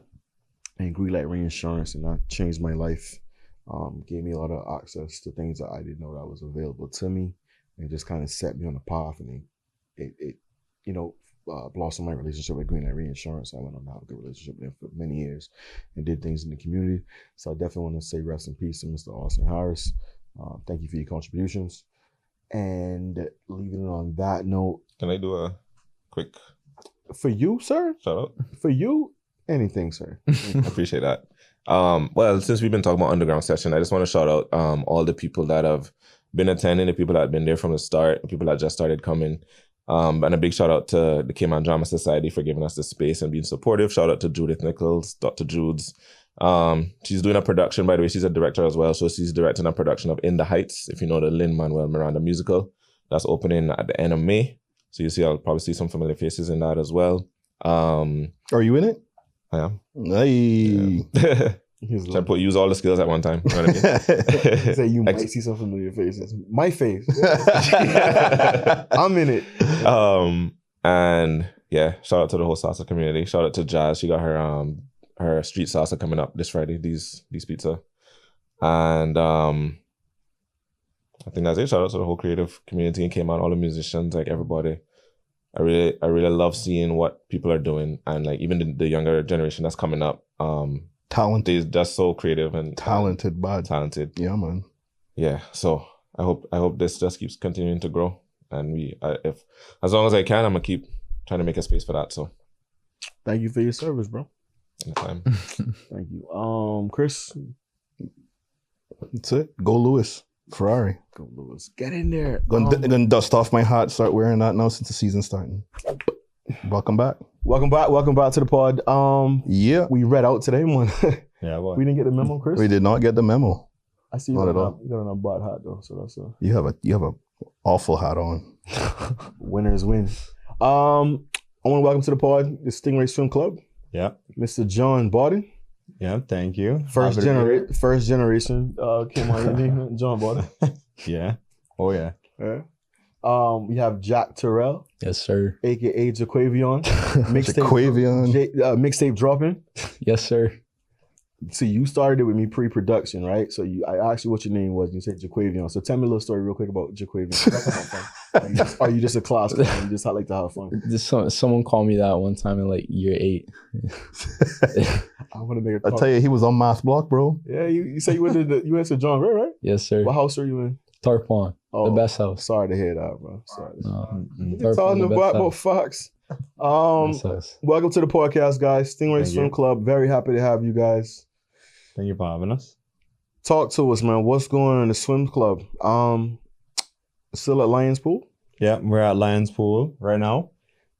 and Greenlight Reinsurance, and that changed my life. Gave me a lot of access to things that I didn't know that was available to me, and just kind of set me on the path. And it blossomed my relationship with Greenlight Reinsurance. I went on to have a good relationship with them for many years and did things in the community. So I definitely want to say rest in peace to Mr. Austin Harris. Thank you for your contributions. And leaving it on that note, Can I do a quick for you, sir, shout out? for you, anything, sir. I appreciate that. Well, since we've been talking about underground session, I just want to shout out all the people that have been attending, the people that have been there from the start, the people that just started coming. And a big shout out to the Cayman Drama Society for giving us the space and being supportive. Shout out to Judith Nichols, Dr. Judes. She's doing a production, by the way. She's a director as well. So she's directing a production of In the Heights, if you know the Lin-Manuel Miranda musical. That's opening at the end of May. So I'll probably see some familiar faces in that as well. Are you in it? I am. Hey. Yeah. Try to use all the skills at one time. You know what I mean? Say you might see some familiar faces. My face. I'm in it. And yeah, shout out to the whole salsa community. Shout out to Jazz. She got her street salsa coming up this Friday. These pizza. And I think that's it. Shout out to the whole creative community in Cayman, all the musicians, like everybody. I really love seeing what people are doing, and like even the younger generation that's coming up. Talented. They're so creative and Talented, bud. Talented. Yeah, man. Yeah. So I hope this just keeps continuing to grow, and if as long as I can, I'm gonna keep trying to make a space for that. So thank you for your service, bro. Anytime. Thank you. Chris. That's it. Go Lewis. Ferrari. Go Lewis. Get in there. Gonna dust off my hat, start wearing that now since the season's starting. Welcome back. Welcome back to the pod. Yeah. We read out today, man. Yeah, what? We didn't get the memo, Chris. We did not get the memo. I see you Not got at all. on a butt hat though, so that's You have a awful hat on. winners win. I want to welcome to the pod the Stingray Swim Club, Yeah, Mr. John Bawden. yeah, thank you. First generation came on here, John Bawden. Yeah. Oh, yeah. Yeah. We have Jack Terrell, Yes, sir. aka Jaquavion. Jaquavion. Mixtape dropping. Yes, sir. See, you started it with me pre-production, right? So I asked you what your name was, and you said Jaquavion. So tell me a little story real quick about Jaquavion. Are you just a class clown? You just like to have fun? Someone called me that one time in like year 8. I want to make a I call. tell you, he was on Math Block, bro. Yeah, you say you went to John Gray, right? Yes, sir. What house are you in? Tarpon, Oh, the best house. Sorry to hear that, bro. Sorry. No, You're talking the best about house. Fox. Best house. Welcome to the podcast, guys. Stingray Thank Swim you. Club. Very happy to have you guys. Thank you for having us. Talk to us, man. What's going on in the swim club? Still at Lions Pool? Yeah, we're at Lions Pool right now.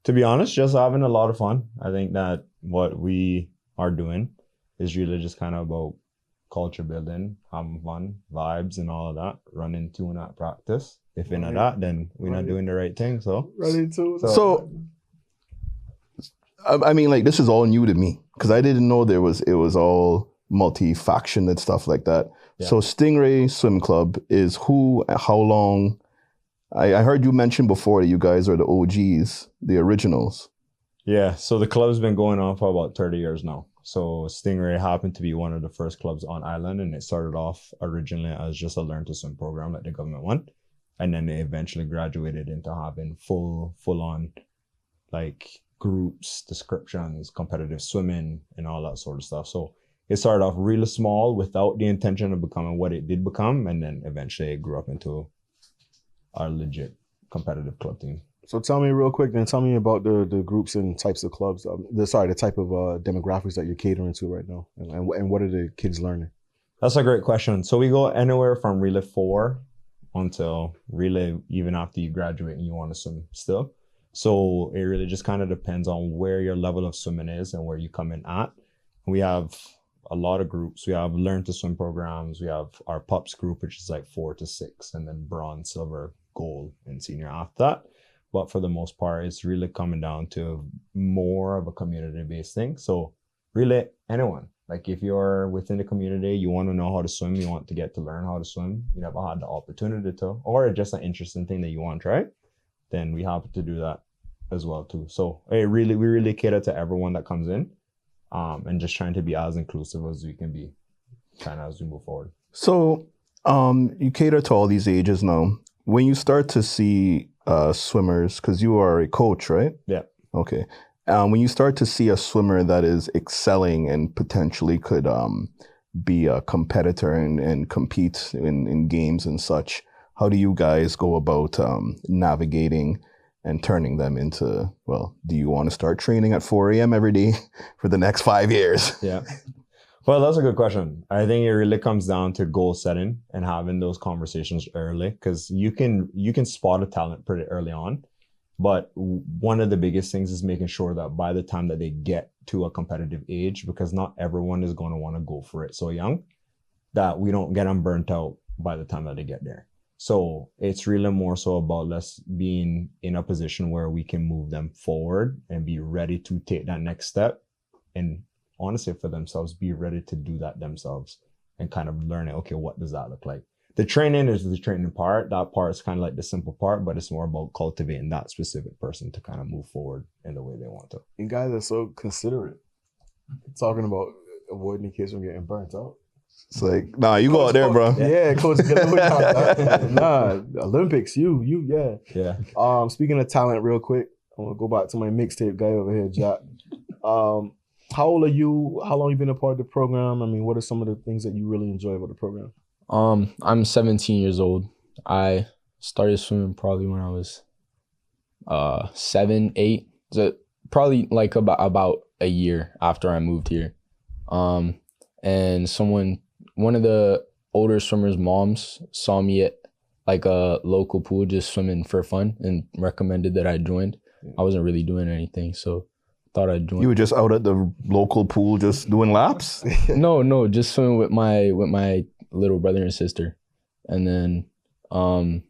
To be honest, just having a lot of fun. I think that what we are doing is really just kind of about culture building, having fun, vibes, and all of that. Running to and at practice. If you're not that, then we're not doing the right thing. So Right into it. So, I mean, like, this is all new to me because I didn't know it was all multi-faction and stuff like that. Yeah. So Stingray Swim Club is who, how long? I heard you mention before that you guys are the OGs, the originals. yeah, so the club's been going on for about 30 years now. So Stingray happened to be one of the first clubs on island, and it started off originally as just a learn to swim program that the government won. And then they eventually graduated into having full on like groups, descriptions, competitive swimming, and all that sort of stuff. So it started off really small without the intention of becoming what it did become, and then eventually it grew up into our legit competitive club team. So tell me real quick, then tell me about the groups and types of clubs. The type of demographics that you're catering to right now, and what are the kids learning? That's a great question. So we go anywhere from relay 4 until relay even after you graduate and you want to swim still. So it really just kind of depends on where your level of swimming is and where you come in at. We have a lot of groups. We have learn to swim programs. We have our pups group, which is like 4 to 6, and then bronze, silver, gold, and senior after that. But for the most part, it's really coming down to more of a community-based thing. So really anyone, like if you're within the community, you want to know how to swim, you want to get to learn how to swim, you never had the opportunity to, or just an interesting thing that you want to try, then we happen to do that as well too. So we really cater to everyone that comes in, and just trying to be as inclusive as we can be kind of as we move forward. So you cater to all these ages now. When you start to see swimmers, because you are a coach, right? Yeah. Okay. When you start to see a swimmer that is excelling and potentially could be a competitor and compete in games and such, how do you guys go about navigating and turning them into, well, do you want to start training at 4 a.m. every day for the next 5 years? Yeah. Well, that's a good question. I think it really comes down to goal setting and having those conversations early, because you can spot a talent pretty early on. But one of the biggest things is making sure that by the time that they get to a competitive age, because not everyone is going to want to go for it so young, that we don't get them burnt out by the time that they get there. So it's really more so about us being in a position where we can move them forward and be ready to take that next step. And honestly, for themselves, be ready to do that themselves and kind of learn it. Okay, what does that look like? The training is the training part. That part is kind of like the simple part, but it's more about cultivating that specific person to kind of move forward in the way they want to. You guys are so considerate. Talking about avoiding the kids from getting burnt out. It's like, nah, you go out there, bro. Yeah, coach. Nah, Olympics. You. Yeah. Speaking of talent, real quick, I want to go back to my mixtape guy over here, Jack. How old are you? How long you been a part of the program? I mean, what are some of the things that you really enjoy about the program? I'm 17 years old. I started swimming probably when I was 7, 8. So probably like about a year after I moved here. And one of the older swimmers' moms saw me at like a local pool just swimming for fun and recommended that I joined. I wasn't really doing anything, so thought I'd join. You were just out at the local pool just doing laps? No, just swimming with my little brother and sister. And then I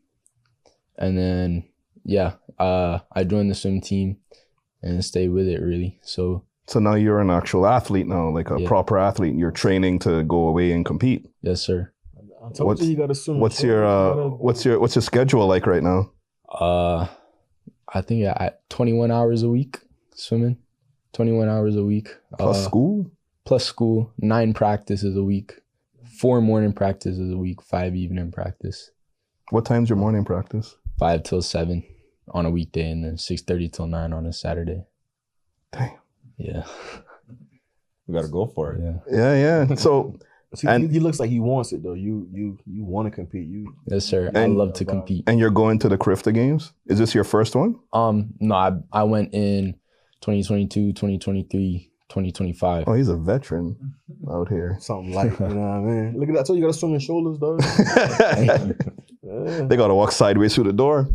joined the swim team and stayed with it really. So now you're an actual athlete now, like a proper athlete. You're training to go away and compete. Yes, sir. I told you gotta swim. What's your schedule like right now? I think at 21 hours a week swimming. 21 hours a week. Plus school? Plus school. 9 practices a week. 4 morning practices a week. 5 evening practice. What time's your morning practice? 5 till 7 on a weekday, and then 6:30 till 9 on a Saturday. Damn. Yeah. We gotta go for it. Yeah. So he looks like he wants it though. You want to compete. Yes, sir. I love to compete. And you're going to the Crifta Games? Is this your first one? No, I went in 2022, 2023, 2025. Oh, he's a veteran out here. Something like, you know what I mean? Look at that. I told you gotta swim in shoulders, dog. They gotta walk sideways through the door.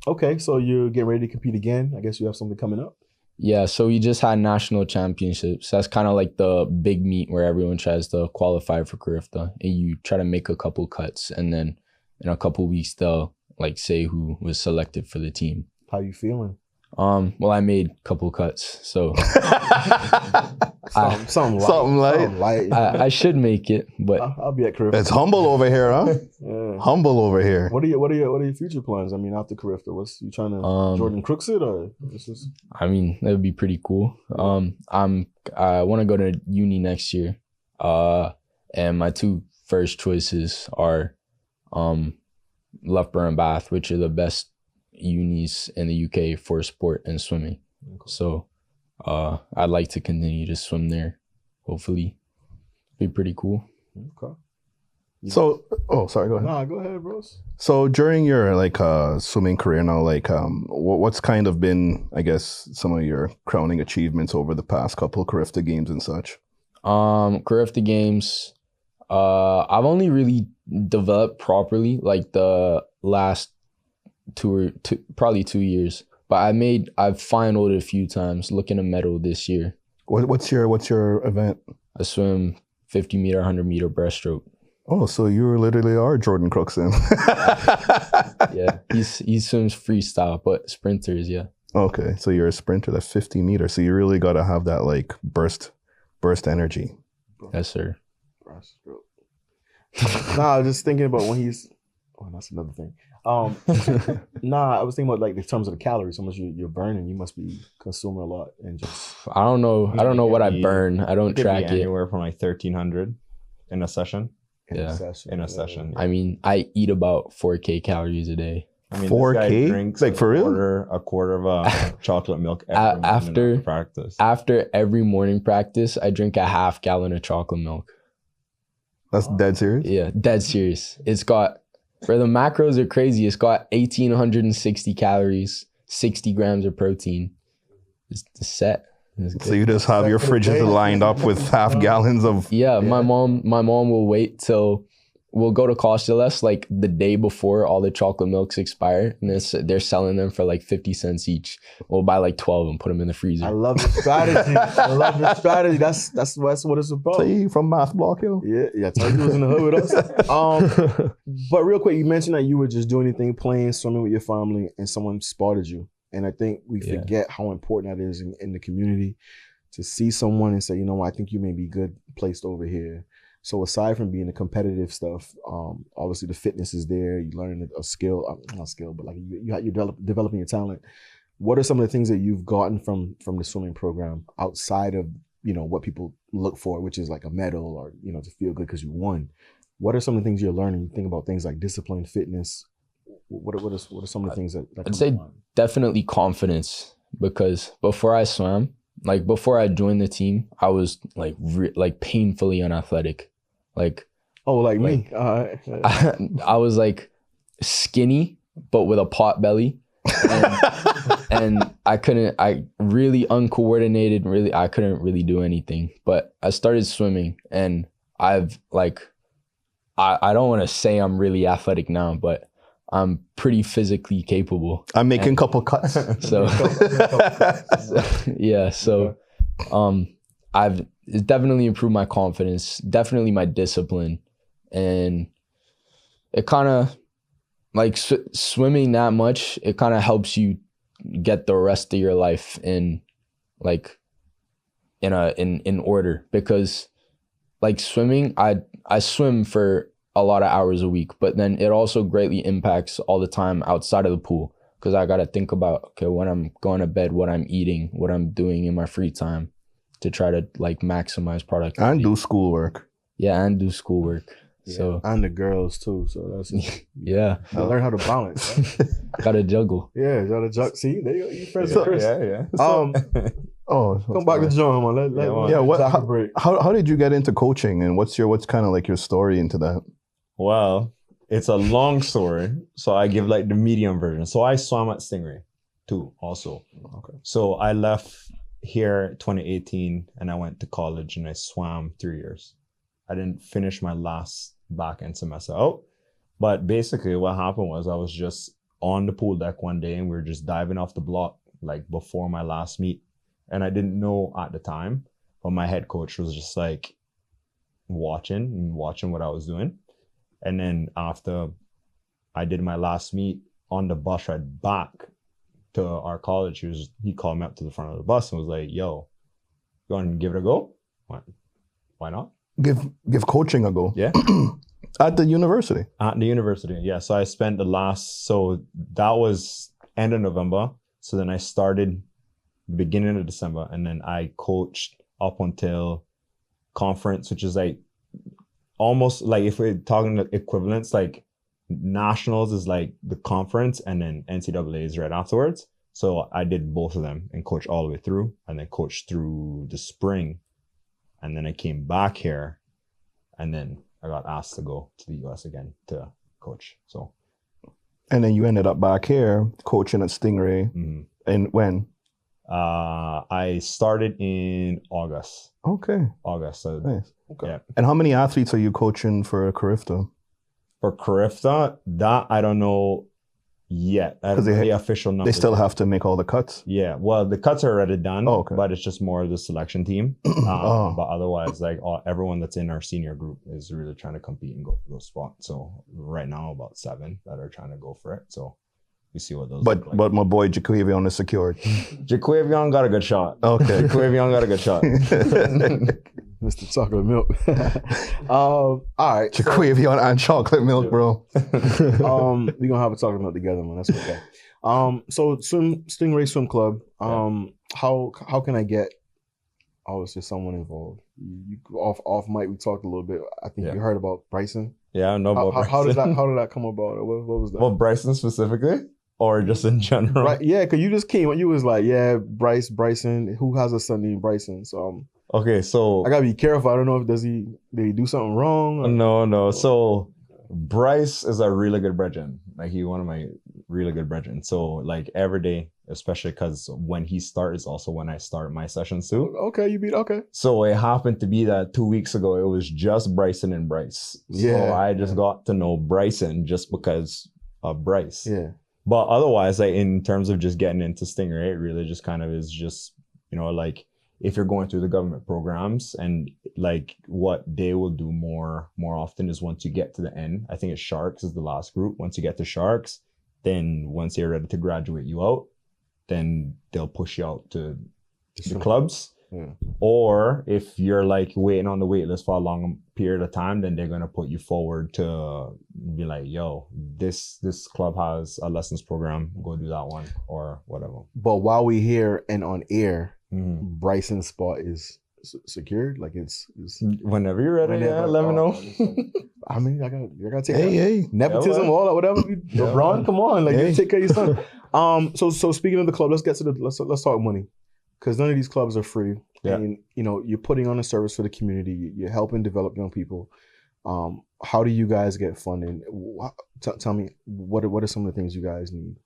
Okay, so you're getting ready to compete again. I guess you have something coming up. Yeah, so we just had national championships. That's kind of like the big meet where everyone tries to qualify for Crifta, and you try to make a couple cuts, and then in a couple weeks they'll like say who was selected for the team. How you feeling? Well, I made a couple cuts, so something light. I should make it, but I'll be at Crifta. It's humble over here, huh? Yeah. Humble over here. What are your future plans? I mean, after Crifta, what's you trying to Jordan Crooks it or this is? I mean, that would be pretty cool. I want to go to uni next year. And my 2 first choices are Loughborough and Bath, which are the best unis in the UK for sport and swimming. Okay. So I'd like to continue to swim there. Hopefully. Be pretty cool. Okay. So, sorry, go ahead. Nah, go ahead, bros. So during your swimming career now, what's kind of been, I guess, some of your crowning achievements over the past couple Crifta Games and such? Crifta Games, I've only really developed properly like the last probably 2 years, but I've finaled a few times, looking to medal this year. What's your event? I swim 50 meter, 100 meter breaststroke. Oh, so you literally are Jordan Crooks then. Yeah, he swims freestyle, but sprinters, yeah. Okay, so you're a sprinter, that's 50 meters. So you really got to have that like burst energy. Yes, sir. Breaststroke. Nah, I was just thinking about when he's. Oh, that's another thing. Nah, I was thinking about like in terms of the calories, how much you're burning. You must be consuming a lot and just. I don't know what I burn. I don't track it. Anywhere from like 1,300 in a session. In a session. I mean, I eat about 4K calories a day. I mean, 4K? Drinks like for real? A quarter of a chocolate milk after practice. After every morning practice, I drink a half gallon of chocolate milk. That's dead serious? Yeah, dead serious. It's got, for the macros are crazy. It's got 1,860 calories, 60 grams of protein. It's set. So you just have your fridges lined up with half gallons of. Yeah, my mom will wait till we'll go to Costa Less like the day before all the chocolate milks expire, and they're selling them for like 50 cents each. We'll buy like 12 and put them in the freezer. I love the strategy. I love the strategy. That's what it's about. So you from Math Block, yo? Yeah. Tell you was in the hood with us. But real quick, you mentioned that you were just doing anything, playing, swimming with your family, and someone spotted you. And I think we forget how important that is in the community to see someone and say, you know what, I think you may be good placed over here. So aside from being the competitive stuff, obviously the fitness is there. You learn a skill, not skill, but like you're developing your talent. What are some of the things that you've gotten from the swimming program outside of, you know, what people look for, which is like a medal or, you know, to feel good because you won? What are some of the things you're learning? You think about things like discipline, fitness. What are some of the things that I'd say definitely confidence, because before I swam, like before I joined the team, I was like painfully unathletic. Like me. I was like skinny but with a pot belly, and I really uncoordinated. Really, I couldn't really do anything. But I started swimming, and I've like I don't want to say I'm really athletic now, but I'm pretty physically capable. I'm making a couple cuts. So yeah, so it's definitely improved my confidence, definitely my discipline, and it kind of like swimming that much, it kind of helps you get the rest of your life in like in order, because like swimming, I swim for a lot of hours a week, but then it also greatly impacts all the time outside of the pool, because I got to think about, okay, when I'm going to bed, what I'm eating, what I'm doing in my free time to try to like maximize productivity. And do schoolwork. Yeah, and do schoolwork. Yeah, so and the girls too. So that's yeah. You learn how to balance. Right? Gotta juggle. Yeah, gotta juggle. See, there you go. You friends with Chris. Yeah. Come back to John, man. How did you get into coaching, and what's kind of like your story into that? Well, it's a long story, so I give like the medium version. So I swam at Stingray too, also. Okay. So I left here 2018, and I went to college, and I swam 3 years. I didn't finish my last back end semester out, but basically what happened was I was just on the pool deck one day, and we were just diving off the block like before my last meet, and I didn't know at the time, but my head coach was just like watching what I was doing. And then after I did my last meet on the bus ride back to our college, he called me up to the front of the bus and was like, "Yo, you want to give it a go?" Why not? Give coaching a go. Yeah. At the university. At the university, yeah. So I spent so that was end of November. So then I started beginning of December, and then I coached up until conference, which is like almost like, if we're talking equivalents, like nationals is like the conference, and then NCAA is right afterwards. So I did both of them and coached all the way through, and then coached through the spring. And then I came back here, and then I got asked to go to the US again to coach. So, and then you ended up back here coaching at Stingray. Mm-hmm. And when? I started in August. Okay. August. So, nice. Okay. Yeah. And how many athletes are you coaching for Carifta? For Carifta, that I don't know yet. I don't know the official numbers. They still have to make all the cuts? Yeah. Well, the cuts are already done, okay. But it's just more of the selection team. But otherwise, like everyone that's in our senior group is really trying to compete and go for those spots. So right now, about 7 that are trying to go for it. So we see what those look like. But my boy Jaquavion is secured. Jaquavion got a good shot. Okay. Jaquavion got a good shot. Mr. Chocolate Milk. All right. Jaquavion and chocolate milk, bro. We're gonna have a chocolate milk together, man. That's okay. So Stingray Swim Club. How can I get obviously someone involved? You off mic we talked a little bit. I think you heard about Bryson. Yeah, I know about Bryson. How did that come about? What was that? Well, Bryson specifically? Or just in general? Right, yeah, because you just came, you was like, yeah, Bryson, who has a son named Bryson? So okay, so I gotta be careful. I don't know if did he do something wrong? No. So Bryce is a really good brethren. Like he one of my really good brethren. So like every day, especially because when he starts is also when I start my sessions too. Okay, you beat okay. So it happened to be that 2 weeks ago it was just Bryson and Bryce. Yeah. So I just got to know Bryson just because of Bryce. Yeah. But otherwise, like in terms of just getting into Stingray, it really just kind of is just, you know, like if you're going through the government programs and like what they will do more often is once you get to the end, I think it's Sharks is the last group. Once you get to Sharks, then once you're ready to graduate you out, then they'll push you out to the clubs. Yeah. Or if you're like waiting on the wait list for a long period of time, then they're going to put you forward to be like, yo, this club has a lessons program, go do that one or whatever. But while we here and on air, Bryson's spot is secured. Like it's whenever you're ready, whenever, let me know. I mean, I gotta take Hey. nepotism, all that, whatever. LeBron, come on, like you take care of your son. So speaking of the club, let's get to let's talk money, because none of these clubs are free. Yeah. And you know, you're putting on a service for the community. You're helping develop young people. How do you guys get funding? Tell me, what are some of the things you guys need?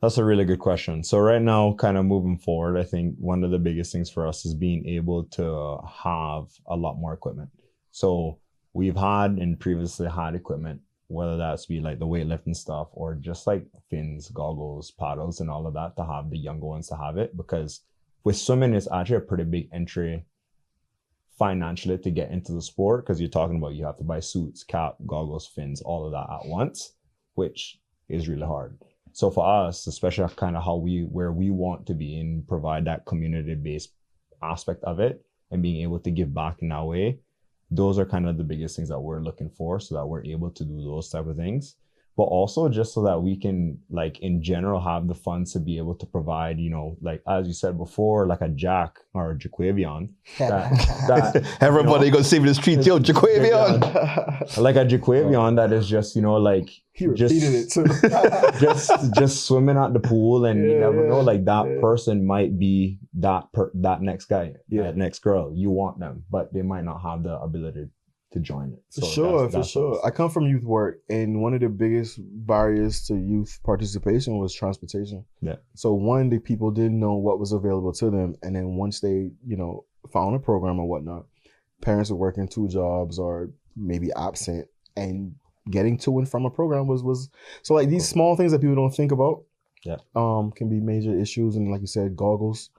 That's a really good question. So right now, kind of moving forward, I think one of the biggest things for us is being able to have a lot more equipment. So we've had and previously had equipment, whether that's be like the weightlifting stuff or just like fins, goggles, paddles, and all of that, to have the younger ones to have it. Because with swimming, it's actually a pretty big entry financially to get into the sport, because you're talking about you have to buy suits, cap, goggles, fins, all of that at once, which is really hard. So for us, especially kind of where we want to be and provide that community-based aspect of it and being able to give back in that way, those are kind of the biggest things that we're looking for, so that we're able to do those type of things. But also just so that we can, like, in general, have the funds to be able to provide, you know, like, as you said before, like a Jack or a Jaquavion. Everybody go see me the street, yo, Jaquavion. Like a Jaquavion that is just, you know, like, He repeated it too. just swimming at the pool, and you never know, like that person might be that next guy, that next girl. You want them, but they might not have the ability to join it. So for sure. I come from youth work, and one of the biggest barriers to youth participation was transportation. Yeah. So one, the people didn't know what was available to them, and then once they, you know, found a program or whatnot, parents were working 2 jobs or maybe absent, and getting to and from a program was so like these small things that people don't think about. Yeah. Can be major issues. And like you said, goggles.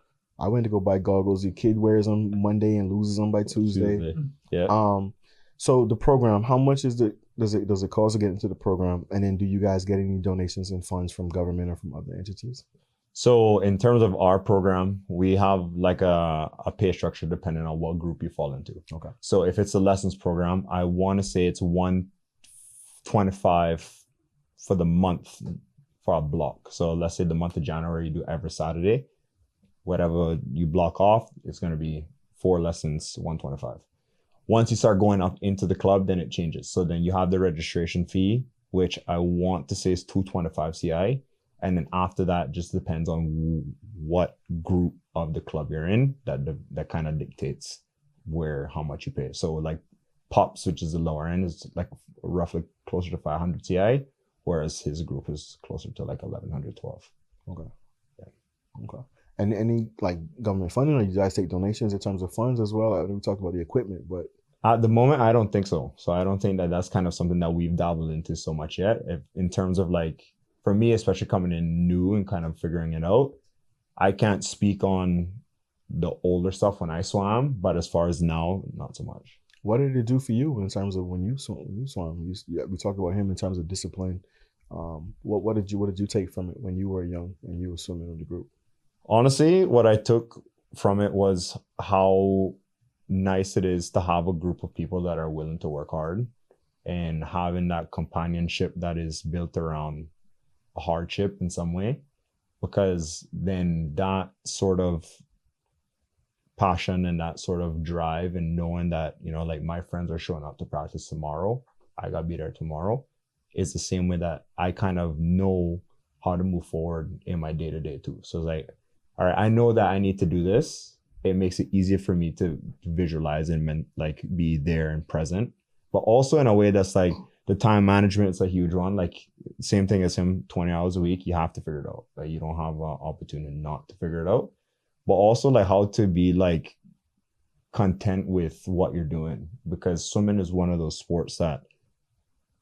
I went to go buy goggles. Your kid wears them Monday and loses them by Tuesday. Yeah. So the program, how much does it cost to get into the program? And then do you guys get any donations and funds from government or from other entities? So in terms of our program, we have like a pay structure depending on what group you fall into. Okay. So if it's a lessons program, I want to say it's $125 for the month for a block. So let's say the month of January, you do every Saturday. Whatever you block off, it's going to be 4 lessons, $125. Once you start going up into the club, then it changes. So then you have the registration fee, which I want to say is $225 CI. And then after that, just depends on what group of the club you're in, that kind of dictates how much you pay. So like Pops, which is the lower end, is like roughly closer to 500 CI, whereas his group is closer to like 1112. Okay. Yeah. Okay. And any like government funding, or you guys take donations in terms of funds as well? I know we talked about the equipment, but at the moment, I don't think so. So I don't think that's kind of something that we've dabbled into so much yet. In terms of like, for me, especially coming in new and kind of figuring it out, I can't speak on the older stuff when I swam, but as far as now, not so much. What did it do for you in terms of when you swam? We talked about him in terms of discipline. What did you take from it when you were young and you were swimming with the group? Honestly, what I took from it was how nice it is to have a group of people that are willing to work hard, and having that companionship that is built around a hardship in some way, because then that sort of passion and that sort of drive and knowing that, you know, like my friends are showing up to practice tomorrow, I gotta be there tomorrow, is the same way that I kind of know how to move forward in my day-to-day too. So it's like, all right, I know that I need to do this. It makes it easier for me to visualize and like be there and present, but also in a way that's like, the time management is a huge one. Like same thing as him, 20 hours a week, you have to figure it out. Like you don't have an opportunity not to figure it out. But also like how to be like content with what you're doing, because swimming is one of those sports that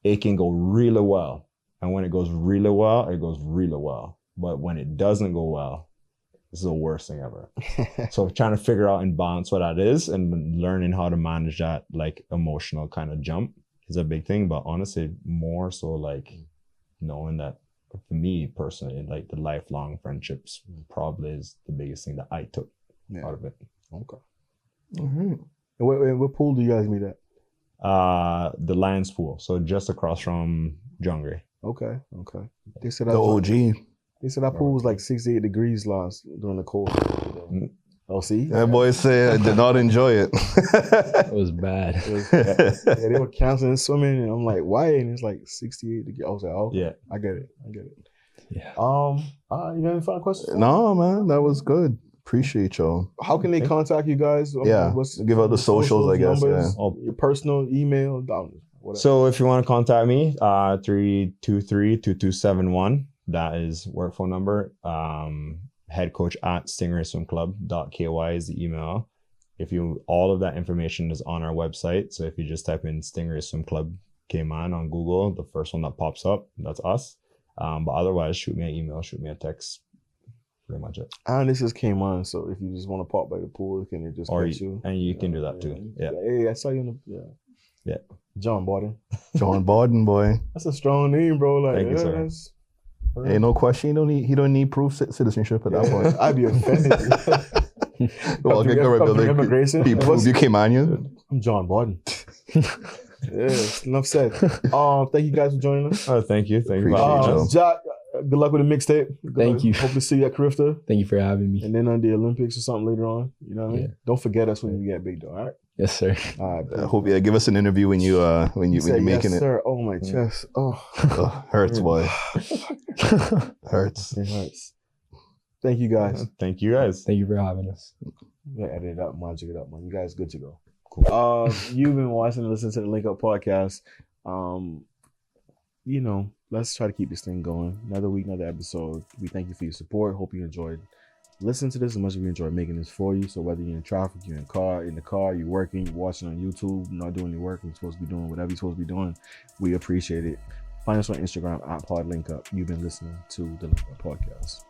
it can go really well. And when it goes really well, it goes really well. But when it doesn't go well, it's the worst thing ever. So trying to figure out and balance what that is and learning how to manage that like emotional kind of jump is a big thing. But honestly, more so like knowing that for me personally, like the lifelong friendships probably is the biggest thing that I took out of it. Okay. All right. And what pool do you guys meet at? The Lions Pool. So just across from John Gray. Okay. They said The OG. They said our pool was like 68 degrees last during the cold. Oh, see? That boy said I did not enjoy it. It was bad. Yeah, they were canceling swimming, and I'm like, why? And it's like 68 degrees. I was like, oh, Yeah. I get it. Yeah. You got any final questions? No, man, that was good. Appreciate y'all. How can they contact you guys? Yeah, give out the socials, I guess. numbers, yeah. Your personal email. Whatever. So if you want to contact me, 323-2271. That is work phone number. Head coach at stingrayswimclub.ky is the email. All of that information is on our website. So if you just type in Stingray Swim Club Cayman on Google, the first one that pops up, that's us. But otherwise, shoot me an email, shoot me a text. Pretty much it. And this just came on, so if you just want to pop by the pool, can it just catch you? And you can do that too. Yeah. Hey, I saw you in the Yeah. John Borden. John Borden, boy. That's a strong name, bro. Like, Thank you, sir. that's- Ain't no question. He don't need proof citizenship at that point. I'd be offended. Well, Come to immigration. He proved you Caymanian. I'm John Borden. Yes, enough said. Thank you guys for joining us. Thank you. Thank you. Appreciate you. Jack, good luck with the mixtape. Thank you. Hope to see you at Carifta Thank you for having me. and then on the Olympics or something later on. You know what I mean? Yeah. Don't forget us when you get big, though. All right. Yes, sir. All right. I hope give us an interview when you're Say, making yes, it. sir. Oh my chest. Oh, Hurts, boy. Hurts. it hurts. Thank you guys. Thank you guys. Thank you for having us. Yeah, edit it up, magic it up, man. You guys good to go. Cool. You've been watching and listening to the Link Up podcast. Let's try to keep this thing going. Another week, another episode. We thank you for your support. Hope you enjoyed listening to this as much as we enjoyed making this for you. So whether you're in traffic, you're in the car, you're working, you're watching on YouTube, not doing your work, you're supposed to be doing whatever you're supposed to be doing, we appreciate it. Find us on Instagram at PodLinkUp. You've been listening to the Link Up podcast.